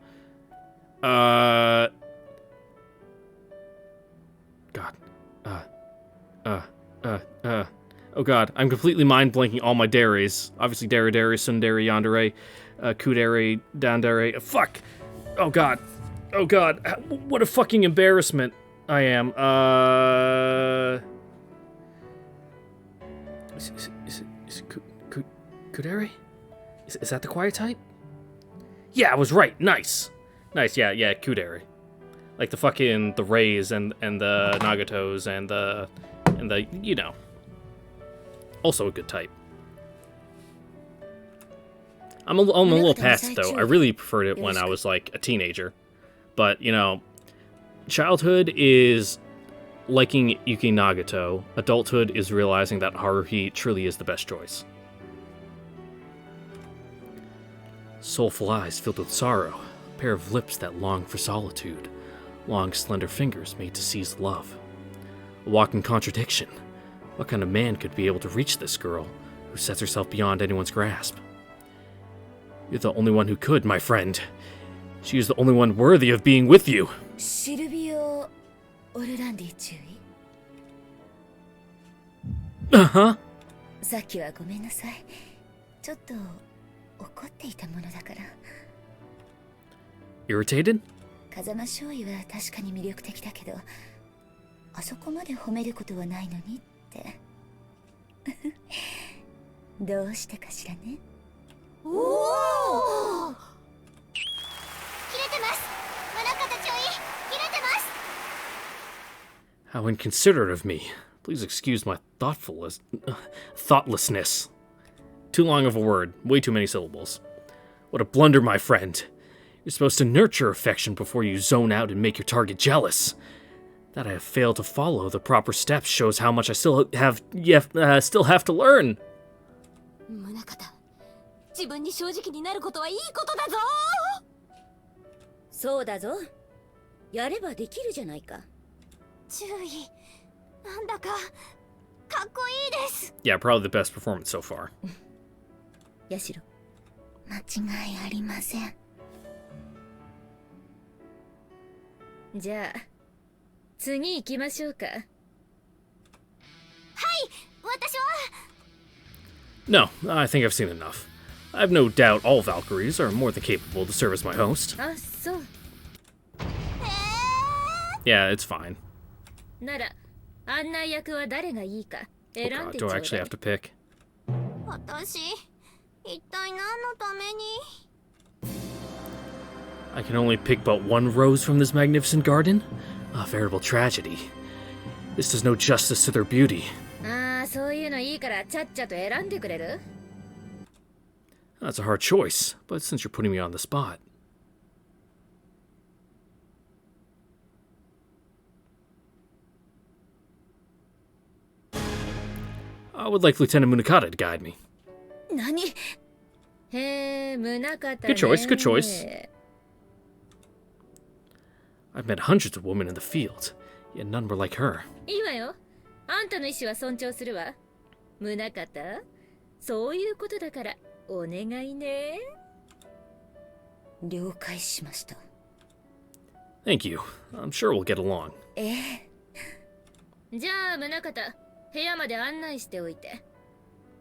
Oh god, I'm completely mind blanking all my dares. Obviously, dare, sundere, yandere, kudere, dandere. Fuck! Oh god. Oh god. What a fucking embarrassment I am. Is it kudere? Is that the quiet type? Yeah, I was right. Nice. Nice, yeah, kudere. Like the rays and the nagatos and the you know. Also a good type. I'm a little past it, though. I really preferred it when I was, like, a teenager. But, you know, childhood is liking Yuki Nagato. Adulthood is realizing that Haruhi truly is the best choice. Soulful eyes filled with sorrow. A pair of lips that long for solitude. Long, slender fingers made to seize love. A walking contradiction. What kind of man could be able to reach this girl, who sets herself beyond anyone's grasp? You're the only one who could, my friend. She is the only one worthy of being with you.
Silvio Orlandi注意。
Uh-huh.
さっきはごめんなさい。ちょっと怒っていたものだから。
Irritated?
風間少尉は確かに魅力的だけど、あそこまで褒めることはないのにって。どうしてかしらね。おお。
切れてます。宗方注意。切れてます。
How inconsiderate of me. Please excuse my thoughtlessness. Too long of a word. Way too many syllables. What a blunder, my friend. You're supposed to nurture affection before you zone out and make your target jealous. That I have failed to follow the proper steps shows how much I still have to learn.
宗方、自分に正直になることはいいことだぞ。
そうだぞ。やればできるじゃないか。
注意。なんだかかっこいいです。
Yeah, probably the best performance so far.
ヤシロ。
間違いありません。
じゃあ次行きましょうか。
はい、私は。
No, I think I've seen enough. I have no doubt all Valkyries are more than capable to serve as my host.
あ、そう。
Yeah, it's fine.
なら案内役は誰がいいか
Oh
選ん
god,
で
do
ちょ
I
う
actually
だ
have
い。
to pick?
私、一体何のために。
I can only pick but one rose from this magnificent garden? A veritable tragedy. This does no justice to their beauty.
ああ、そういうのいいからちゃっちゃと選んでくれる？
That's a hard choice, but since you're putting me on the spot. I would like Lieutenant Munakata to guide me.
何？
へえ、宗方ね。
Good choice, good choice. I've met hundreds of women in the field, yet none were like her.
いいわよ。あんたの意思は尊重するわ。宗方、そういうことだからお願いね。
了解しました。
Thank you. I'm sure we'll get along.
じゃあ宗方、部屋まで案内しておいて。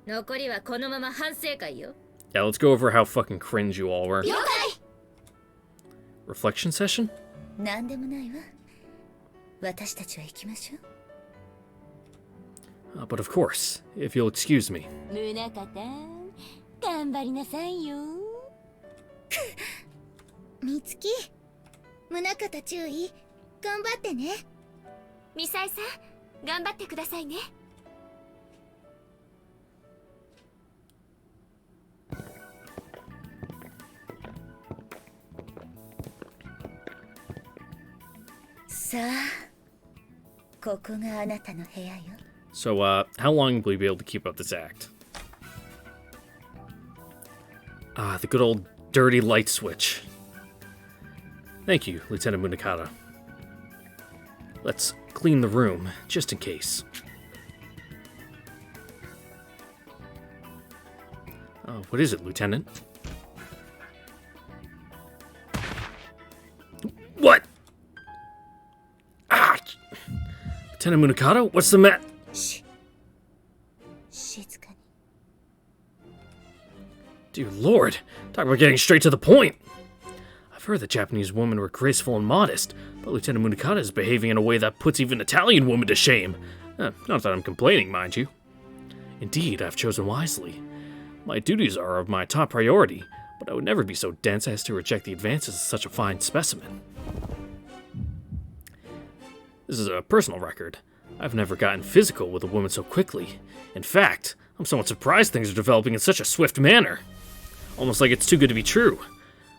残りはこのまま反省会よ。
Yeah, let's go over how fucking cringe you all were.
了解。
Reflection session?
何でもないわ。私たちは行きましょう。
But of course, if you'll excuse me.
宗方、頑張りなさいよ。
みつき、宗方注意。頑張ってね。
ミサイさん、頑張ってくださいね。
さあ、ここがあなたの部屋よ。
So, how long will you be able to keep up this act? Ah, the good old dirty light switch. Thank you, Lieutenant Munakata. Let's clean the room, just in case. What is it, Lieutenant? What? Ah! Lieutenant Munakata, what's the matter?
静かに。
Dear Lord, talk about getting straight to the point. I've heard that Japanese women were graceful and modest, but Lieutenant Munakata is behaving in a way that puts even Italian women to shame. Not that I'm complaining, mind you. Indeed, I've chosen wisely. My duties are of my top priority, but I would never be so dense as to reject the advances of such a fine specimen. This is a personal record. I've never gotten physical with a woman so quickly. In fact, I'm somewhat surprised things are developing in such a swift manner. Almost like it's too good to be true.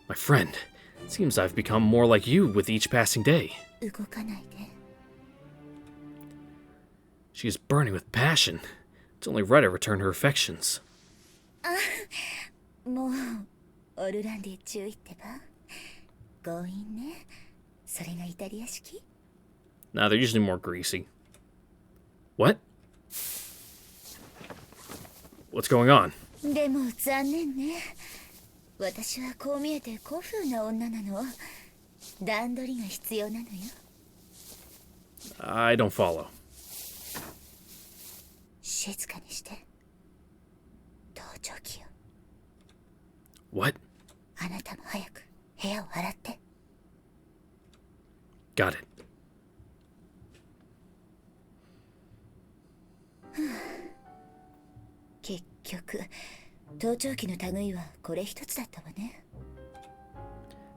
My friend, it seems I've become more like you with each passing day.
動かないで。
She is burning with passion. It's only right I return her affections.
もう、オルランディ注意ってば。強引ね。それがイタリア式？
Nah, they're usually more greasy. What? What's going on?
でも残念ね。私はこう見えて古風な女なの。段取りが必要なのよ。
I don't follow.
静かにして。盗聴器よ。
What?
あなたも早く部屋を洗って。
Got it.
結局、盗聴器の類はこれ一つだったわね。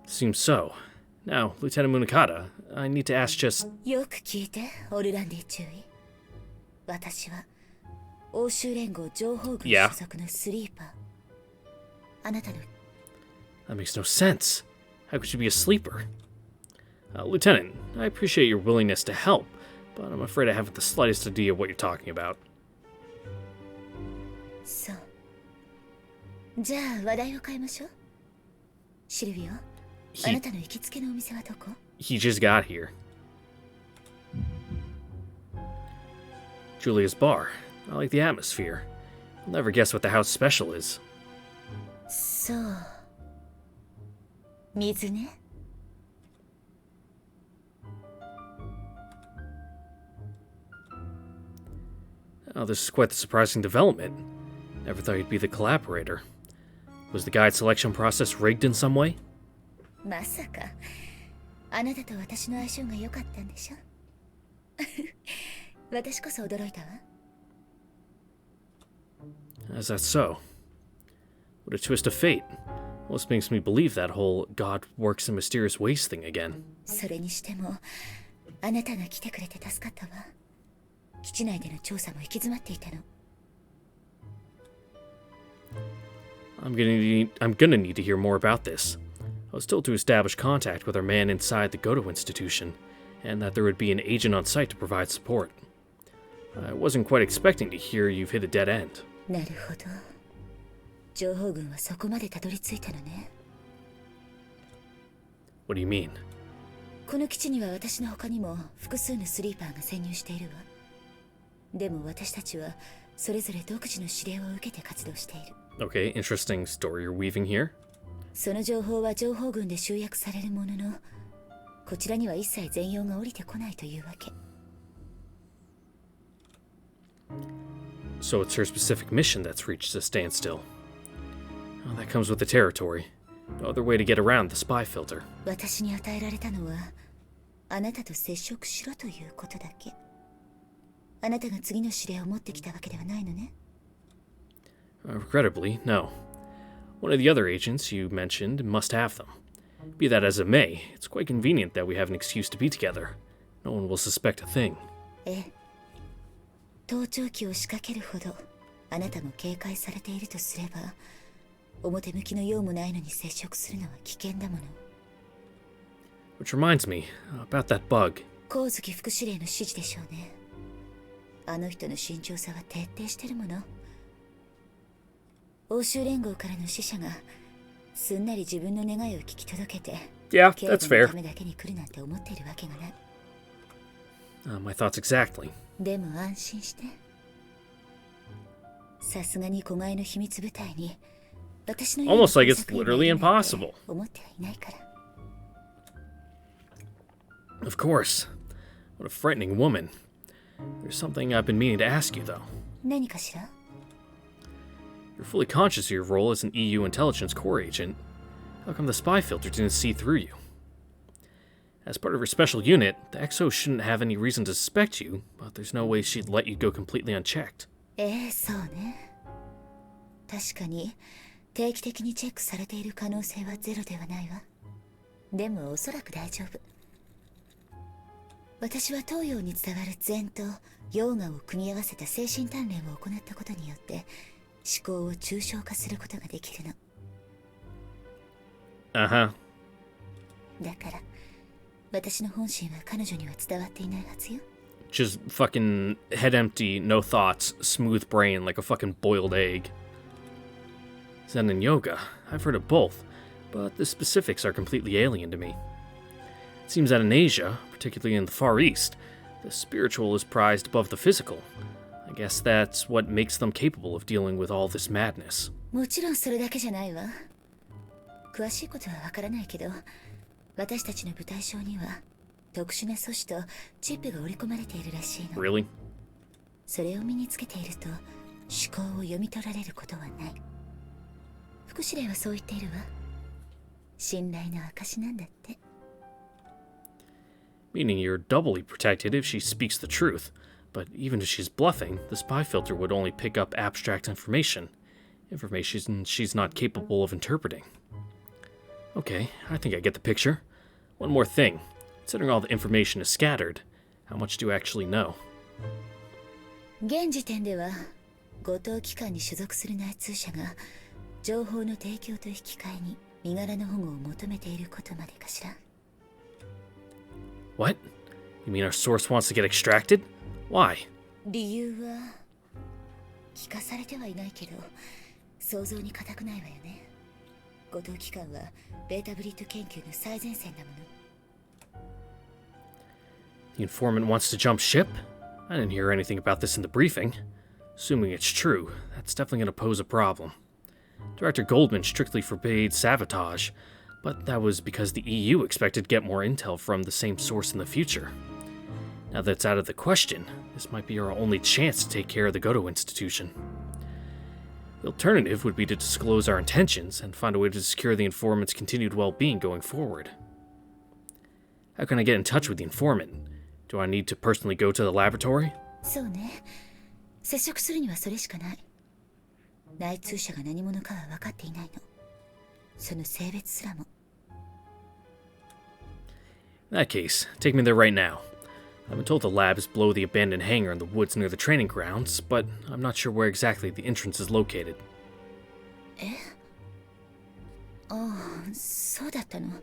Seems so. Now, Lieutenant Munakata, I need to ask just...
よく聞いて、オルランディ注意。私は欧州連合情報軍所属のスリーパー。あなたの
That makes no sense. How could you be a sleeper? Lieutenant, I appreciate your willingness to help, but I'm afraid I haven't the slightest idea what you're talking about.
そう。じゃあ話題を変えましょう。シルビオ、あなたの行きつけのお店はどこ？
He just got here. Julia's bar. I like the atmosphere. I'll never guess what the house special is.
そう。水ね。
Oh, this is quite the surprising development. Never thought you'd be the collaborator. Was the guide selection process rigged in some way?
まさかあなたと私の相性が良かったんでしょ私こそ驚いたわ。
Is that so? What a twist of fate. Almost makes me believe that whole God works in mysterious ways thing again.
それにしてもあなたが来てくれて助かったわ。基地内での調査も行き詰まっていたの。
I'm gonna need to hear more about this. I was told to establish contact with our man inside the Goto institution, and that there would be an agent on site to provide support. I wasn't quite expecting to hear you've hit a dead end.
なるほど。情報軍はそこまでたどり着いたのね。
What do you mean?
この基地には私の他にも複数のスリーパーが潜入しているわ。でも私たちはそれぞれ独自の指令を受けて活動している。
Okay, interesting story you're weaving here.
その情報は情報軍で集約されるものの、こちらには一切全容が降りてこないというわけ。
So it's her specific mission that's reached a standstill. Oh, that comes with the territory. No other way to get around the spy filter.
私に与えられたのは、あなたと接触しろということだけ。あなたが次の指令を持ってきたわけではないのね。
Regrettably, no. One of the other agents you mentioned must have them. Be that as it may, it's quite convenient that we have an excuse to be together. No one will suspect a thing.
ええ。盗聴器を仕掛けるほどあなたも警戒されているとすれば、表向きの用もないのに接触するのは危険だもの。
Which reminds me, about that bug.
光月副司令の指示でしょうね。あの人の慎重さは徹底してるもの。欧州連合からの使者がすんなり自分の願いを聞き届けて、
Yeah,
警
that's
護の
fair.
ためだけに来るなんて思っているわけがない。
My thoughts exactly.
でも安心して。さすがに子飼いの秘密部隊に私の
Almost like it's literally impossible.
思ってはいないから。
Of course. What a frightening woman. There's something I've been meaning to ask you, though.
何かしら？
You're fully conscious of your role as an EU intelligence corps agent. How come the spy filter didn't see through you? As part of her special unit, the XO shouldn't have any reason to suspect you, but there's no way she'd let you go completely unchecked.
そうね。確かに定期的にチェックされている可能性はゼロではないわ。でもおそらく大丈夫。私は東洋に伝わる禅とヨーガを組み合わせた精神鍛錬を行ったことによって思考を抽象化することができるの。
Uh-huh.
だから私の本心は彼女には伝わっていないはずよ。
Just fucking head empty, no thoughts, smooth brain like a fucking boiled egg. Zen and yoga, I've heard of both, but the specifics are completely alien to me. It seems that in Asia, particularly in the Far East, the spiritual is prized above the physical. I guess that's what makes them capable of dealing with all this madness.
もちろんそれだけじゃないわ。詳しいことはわからないけど、私たちの部隊章には特殊な素子とチップが織り込まれているらしいの。
Really?
それを身につけていると思考を読み取られることはない。副司令はそう言っているわ。信頼の証なんだって。
Meaning you're doubly protected if she speaks the truth, but even if she's bluffing, the spy filter would only pick up abstract information she's not capable of interpreting. Okay, I think I get the picture. One more thing. Considering all the information is scattered, how much do you actually know?
現時点では、五島機関に所属する内通者が情報の提供と引き換えに身柄の保護を求めていることまでかしら。
What? You mean our source wants to get extracted? Why?
理由は聞かされてはいないけど想像に難くないわよね。五島機関はベータブリッド研究の最前線だもの。
The informant wants to jump ship? I didn't hear anything about this in the briefing. Assuming it's true, that's definitely going to pose a problem. Director Goldman strictly forbade sabotage, but that was because the EU expected to get more intel from the same source in the future. Now that it's out of the question, this might be our only chance to take care of the Goto institution. The alternative would be to disclose our intentions and find a way to secure the informant's continued well-being going forward. How can I get in touch with the informant? Do I need to personally go to the laboratory?
そうね。接触するにはそれしかない。内通者が何者かは分かっていないの。その性別すらも。
In that case, take me there right now. I've been told the lab is below the abandoned hangar in the woods near the training grounds, but I'm not sure where exactly the entrance is located.
え？ああ、そうだったの。なる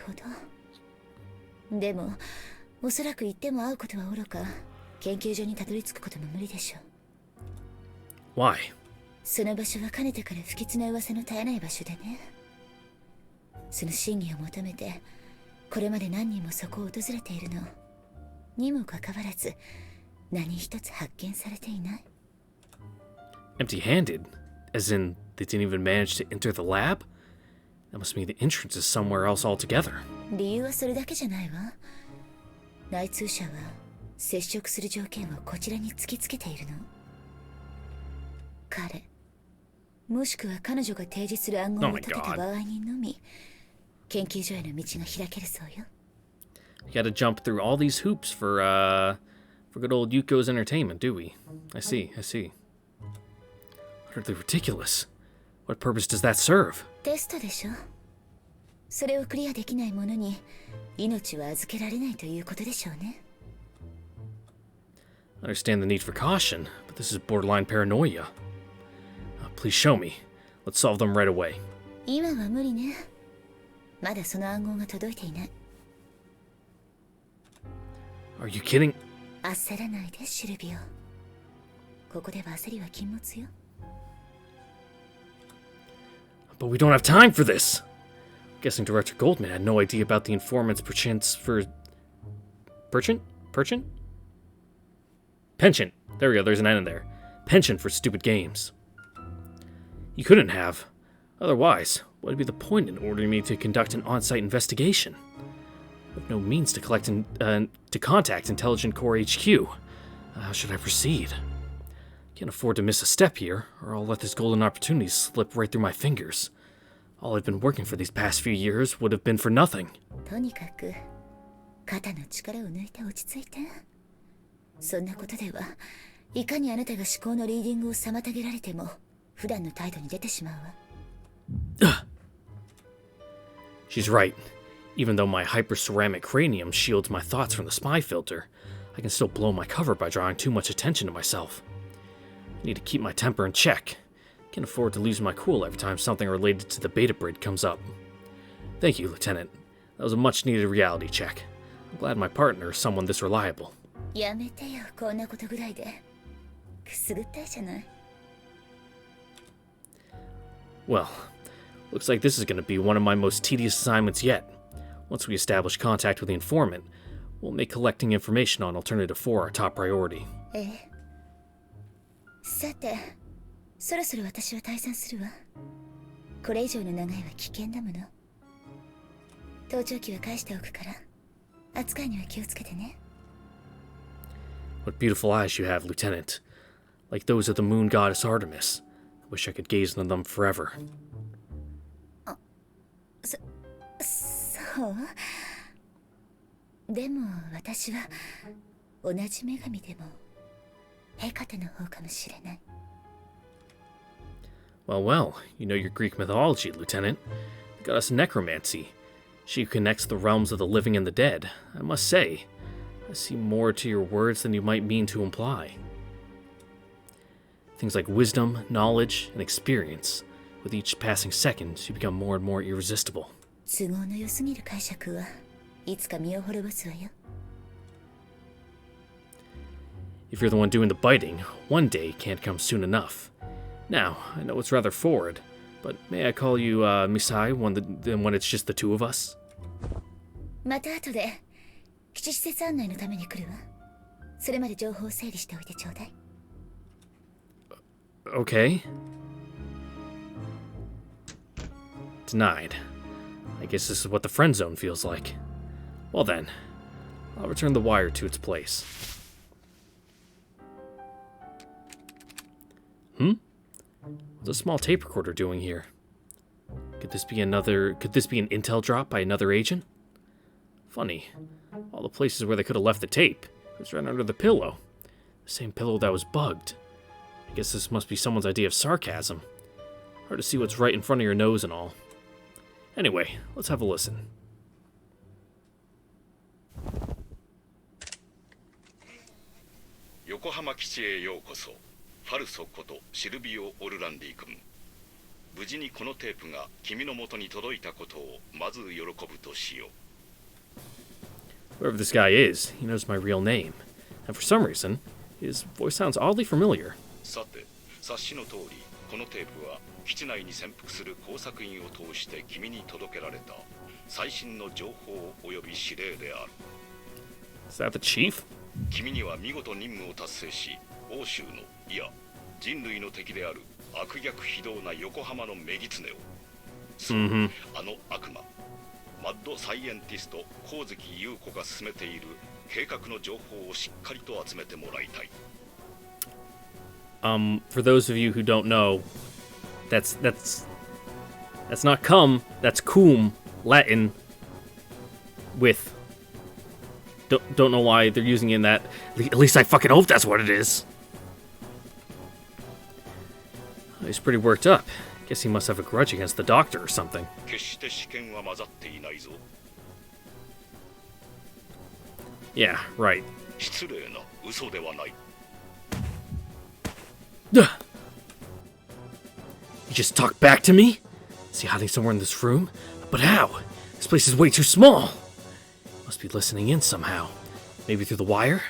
ほど。でも、おそらく行っても会うことはおろか、研究所にたどり着くことも無理でしょう。
Why?
その場所はかねてから不吉な噂の絶えない場所でね。その真偽を求めて、これまで何人もそこを訪れているの。にもかかわらず、何一つ発見されていない。
Empty-handed? As in, they didn't even manage to enter the lab? That must mean the entrance is somewhere else altogether.
理由はそれだけじゃないわ。内通者は接触する条件をこちらに突きつけているの。彼、もしくは彼女が提示する暗号を解けた場合にのみ、研究所への道が開けるそうよ。
We gotta jump through all these hoops for good old Yuko's entertainment, do we? I see. Utterly ridiculous. What purpose does that serve?
テストでしょ。それをクリアできない者に命は預けられないということでしょうね。
I understand the need for caution, but this is borderline paranoia. Please show me. Let's solve them right away.
今は無理ね。まだその暗号が届いていない。
Are you kidding?
焦らないで、シルビオ。ここでは焦りは禁物よ。
But we don't have time for this! Guessing Director Goldman had no idea about the informant's perchance for... Penchant? There we go, there's an N in there. Penchant for stupid games. He couldn't have. Otherwise, what would be the point in ordering me to conduct an on-site investigation? I have no means to contact Intelligent Core HQ. How should I proceed? Can't afford to miss a step here, or I'll let this golden opportunity slip right through my fingers. All I've been working for these past few years would have been for nothing.
とにかく、肩の力を抜いて落ち着いて。そんなことでは、いかにあなたが思考のリーディングを妨げられても、普段の態度に出てしまうわ。
She's right. Even though my hyperceramic cranium shields my thoughts from the spy filter, I can still blow my cover by drawing too much attention to myself. I need to keep my temper in check. Can't afford to lose my cool every time something related to the beta brid comes up. Thank you, Lieutenant. That was a much-needed reality check. I'm glad my partner is someone this reliable.
やめてよ、こんなことぐらいで。くすぐったいじゃない。
Well, looks like this is going to be one of my most tedious assignments yet. Once we establish contact with the informant, we'll make collecting information on Alternative 4 our top priority.
ええ。さて、そろそろ私は退散するわ。これ以上の長いは危険だもの。盗聴器は返しておくから、扱いには気をつけてね。
What beautiful eyes you have, Lieutenant. Like those of the moon goddess Artemis. I wish I could gaze into them forever.
そうでも私は同じ女神でもヘカテの方かもしれない。
Well, you know your Greek mythology, Lieutenant. The goddess Necromancy. She connects the realms of the living and the dead. I must say, I see more to your words than you might mean to imply. Things like wisdom, knowledge, and experience. With each passing second, you become more and more irresistible.
都合の良すぎる解釈は
いつか身を滅ぼすわよ。
If you're the one doing the biting, one day can't come soon enough. Now, I know it's rather forward, but may I call you, Misai, when it's just the two of us?
また後で基地施設案内のために来るわ。それまで情報を整理しておいてちょうだい。
Okay. Denied. I guess this is what the friend zone feels like. Well then, I'll return the wire to its place. What's a small tape recorder doing here? Could this be an intel drop by another agent? Funny. All the places where they could have left the tape. It was right under the pillow. The same pillow that was bugged. I guess this must be someone's idea of sarcasm. Hard to see what's right in front of your nose and all. Anyway, let's have a listen.
Yokohama 基地へようこそ。ファルソことシルビオ・オルランディ君。無事にこのテープが君の元に届いたことをまず喜ぶとしよう。
Whoever this guy is, he knows my real name. And for some reason, his voice sounds oddly familiar.
さて、察しの通り、このテープは基地内に潜伏する工作員を通して君に届けられた最新の情報及び指令である。
Is that the chief?
君には見事任務を達成し、欧州のいや人類の敵である悪逆非道な横浜の女狐を、そう、あの悪魔マッドサイエンティスト光月優子が進めている計画の情報をしっかりと集めてもらいたい。
For those of you who don't know, that's not cum, that's cum, Latin, with. Don't know why they're using it in that. At least I fucking hope that's what it is. He's pretty worked up. Guess he must have a grudge against the doctor or something.
決して試験は混ざっていないぞ。
Yeah, right.
失礼な嘘ではない。
You just talked back to me? Is he hiding somewhere in this room? But how? This place is way too small. Must be listening in somehow. Maybe through the wire?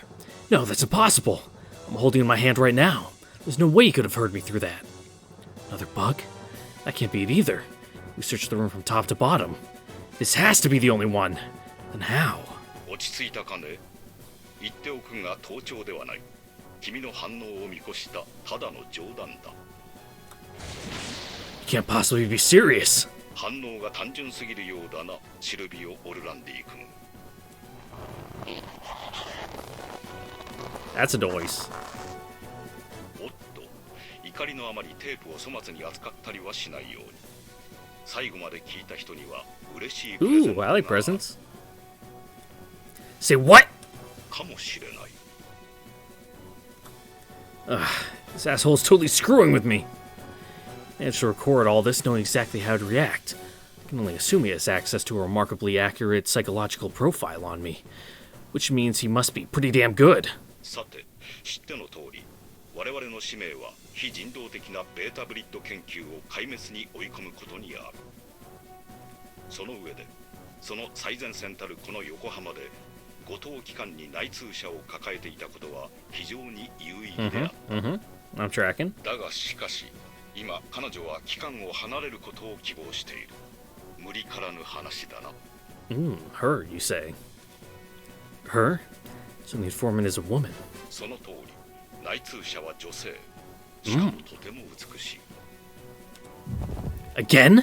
No, that's impossible. I'm holding it in my hand right now. There's no way he could have heard me through that. Another bug? That can't be it either. We searched the room from top to bottom. This has to be the only one. Then how?
落ち着いたかね。言っておくが盗聴ではない。君の反応を見越したただの冗談だ。
You can't possibly be serious.
反応が単純すぎるようだな、シルビオ・オルランディ君。
That's a noise.
おっと、怒りのあまりテープを粗末に扱ったりはしないように。最後まで聞いた人には嬉しいプレゼン
Ooh,
ト
I like presents. Say what?
かもしれない。
This asshole's totally screwing with me. Managed to record all this knowing exactly how to react. I can only assume he has access to a remarkably accurate psychological profile on me. Which means he must be pretty damn good.
さて、知っての通り、我々の使命は非人道的なベータブリッド研究を壊滅に追い込むことにある。その上で、その最前線たるこの横浜で、五島機関に内通者を抱えていたことは非常に有意義であった。
I'm tracking.
だがしかし、今彼女は機関を離れることを希望している。無理からぬ話だな。
Her, you say. Her? So the informant is a woman.
その通り、内通者は女性。しかもとても美しい。
Again?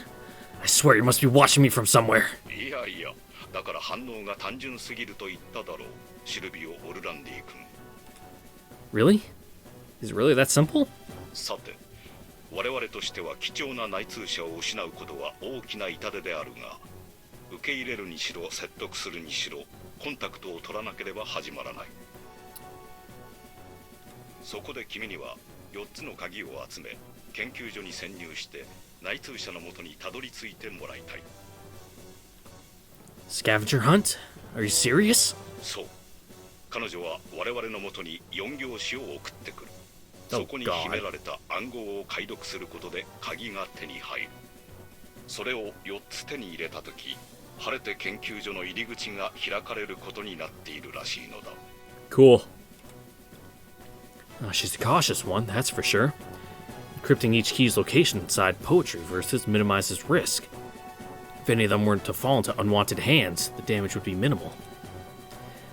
I swear you must be watching me from somewhere.
いやいや、だから反応が単純すぎると言っただろう、シルビオ・オルランディ君。
Really? Is it really that simple?
さて、我々としては貴重な内通者を失うことは大きな痛手であるが、受け入れるにしろ説得するにしろ、コンタクトを取らなければ始まらない。そこで君には4つの鍵を集め、研究所に潜入して内通者のもとにたどり着いてもらいたい。
Scavenger hunt? Are you serious?
そう。彼女は我々のもとに4行詞を送ってくる。そこに秘められた暗号を解読することで鍵が手に入る。それを4つ手に入れたとき、晴れて研究所の入り口が開かれることになっているらしいのだ。
Cool. She's a cautious one, that's for sure. Encrypting each key's location inside poetry verses minimizes risk. If any of them weren't to fall into unwanted hands, the damage would be minimal.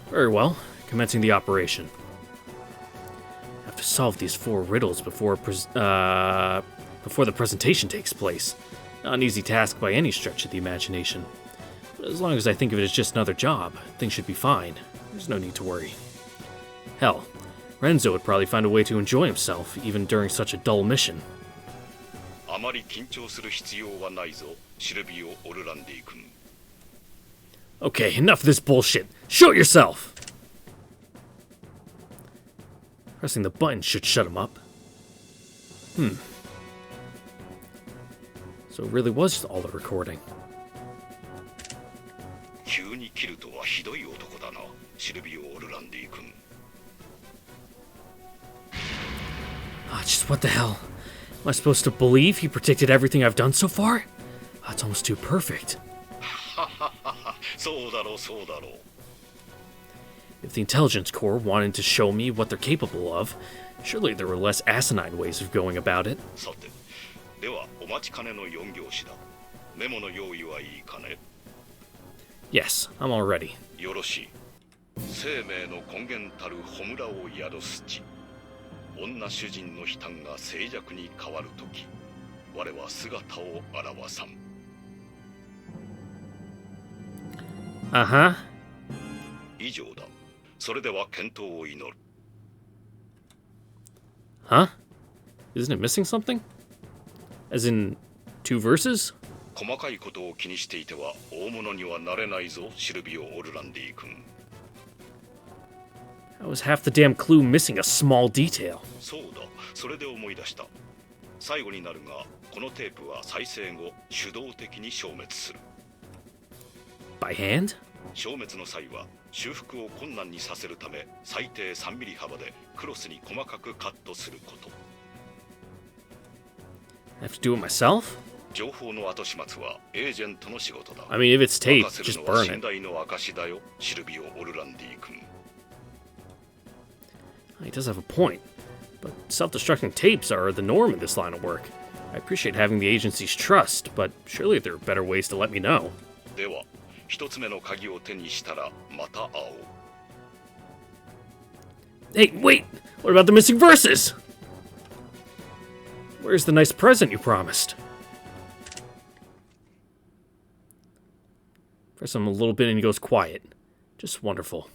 Very well, commencing the operation. I have to solve these 4 riddles before the presentation takes place. Not an easy task by any stretch of the imagination. But as long as I think of it as just another job, things should be fine. There's no need to worry. Hell, Renzo would probably find a way to enjoy himself, even during such a dull mission.
あまり緊張する必要はないぞ、シルビオ・オルランディ君。
Okay, enough of this bullshit. Show yourself! Pressing the button should shut him up. So it really was all the recording.
急に切るとはひどい男だな、シルビオ・オルランディ君。
Just what the hell? Am I supposed to believe he predicted everything I've done so far? That's almost too perfect.
そうだろうそうだろう。
If the intelligence corps wanted to show me what they're capable of, surely there were less asinine ways of going about it.
さて、ではお待ちかねの4行詞だ。メモの用意はいいかね。
Yes, I'm all ready.
よろしい。生命の根源たる炎を宿す地。女主人の悲嘆が静寂に変わるとき、我は姿を現さん。
Uh-huh.
以上だ。それでは健闘を祈る。
Huh? Isn't it missing something? As in, 2 verses?
細かいことを気にしていては大物にはなれないぞ、シルビオ・オルランディ君。
How was half the damn clue missing a small detail?
そうだ、それで思い出した。最後になるが、このテープは再生後、手動的に消滅する。
By hand?
消滅の際は、修復を困難にさせるため、最低3ミリ幅でクロスに細かくカットすること。
I have to do it myself?
情報の後始末はエージェントの仕事だ。
I mean, if it's tape,
任せ
just
るのは
burn
信
it.
頼の証だよ、シルビオ・オルランディ君。
He does have a point, but self-destructing tapes are the norm in this line of work. I appreciate having the agency's trust, but surely there are better ways to let me know.
では、一つ目の鍵を手にしたらまた会おう。
Hey, wait! What about the missing verses? Where's the nice present you promised? Press him a little bit and he goes quiet. Just wonderful.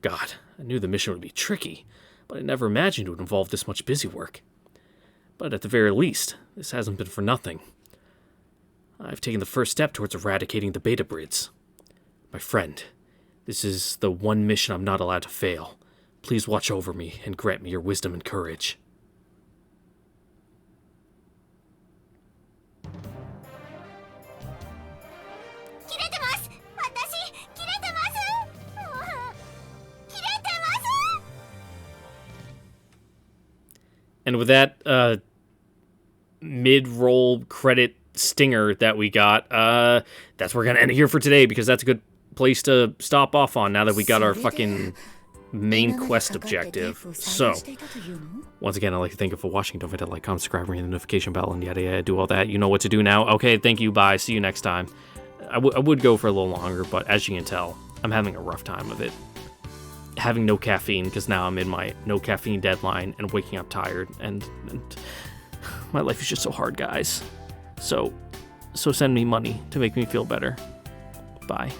God, I knew the mission would be tricky, but I never imagined it would involve this much busy work. But at the very least, this hasn't been for nothing. I've taken the first step towards eradicating the beta brids. My friend, this is the one mission I'm not allowed to fail. Please watch over me and grant me your wisdom and courage. And with that mid-roll credit stinger that we got, that's where we're going to end it here for today, because that's a good place to stop off on now that we got our fucking main quest objective. So, once again, I'd like to thank you for watching. Don't forget to like, comment, subscribe, ring the notification bell, and yada yada, do all that. You know what to do now. Okay, thank you, bye, see you next time. I would go for a little longer, but as you can tell, I'm having a rough time of it. Having no caffeine, because now I'm in my no caffeine deadline and waking up tired, and my life is just so hard, guys. So send me money to make me feel better. Bye.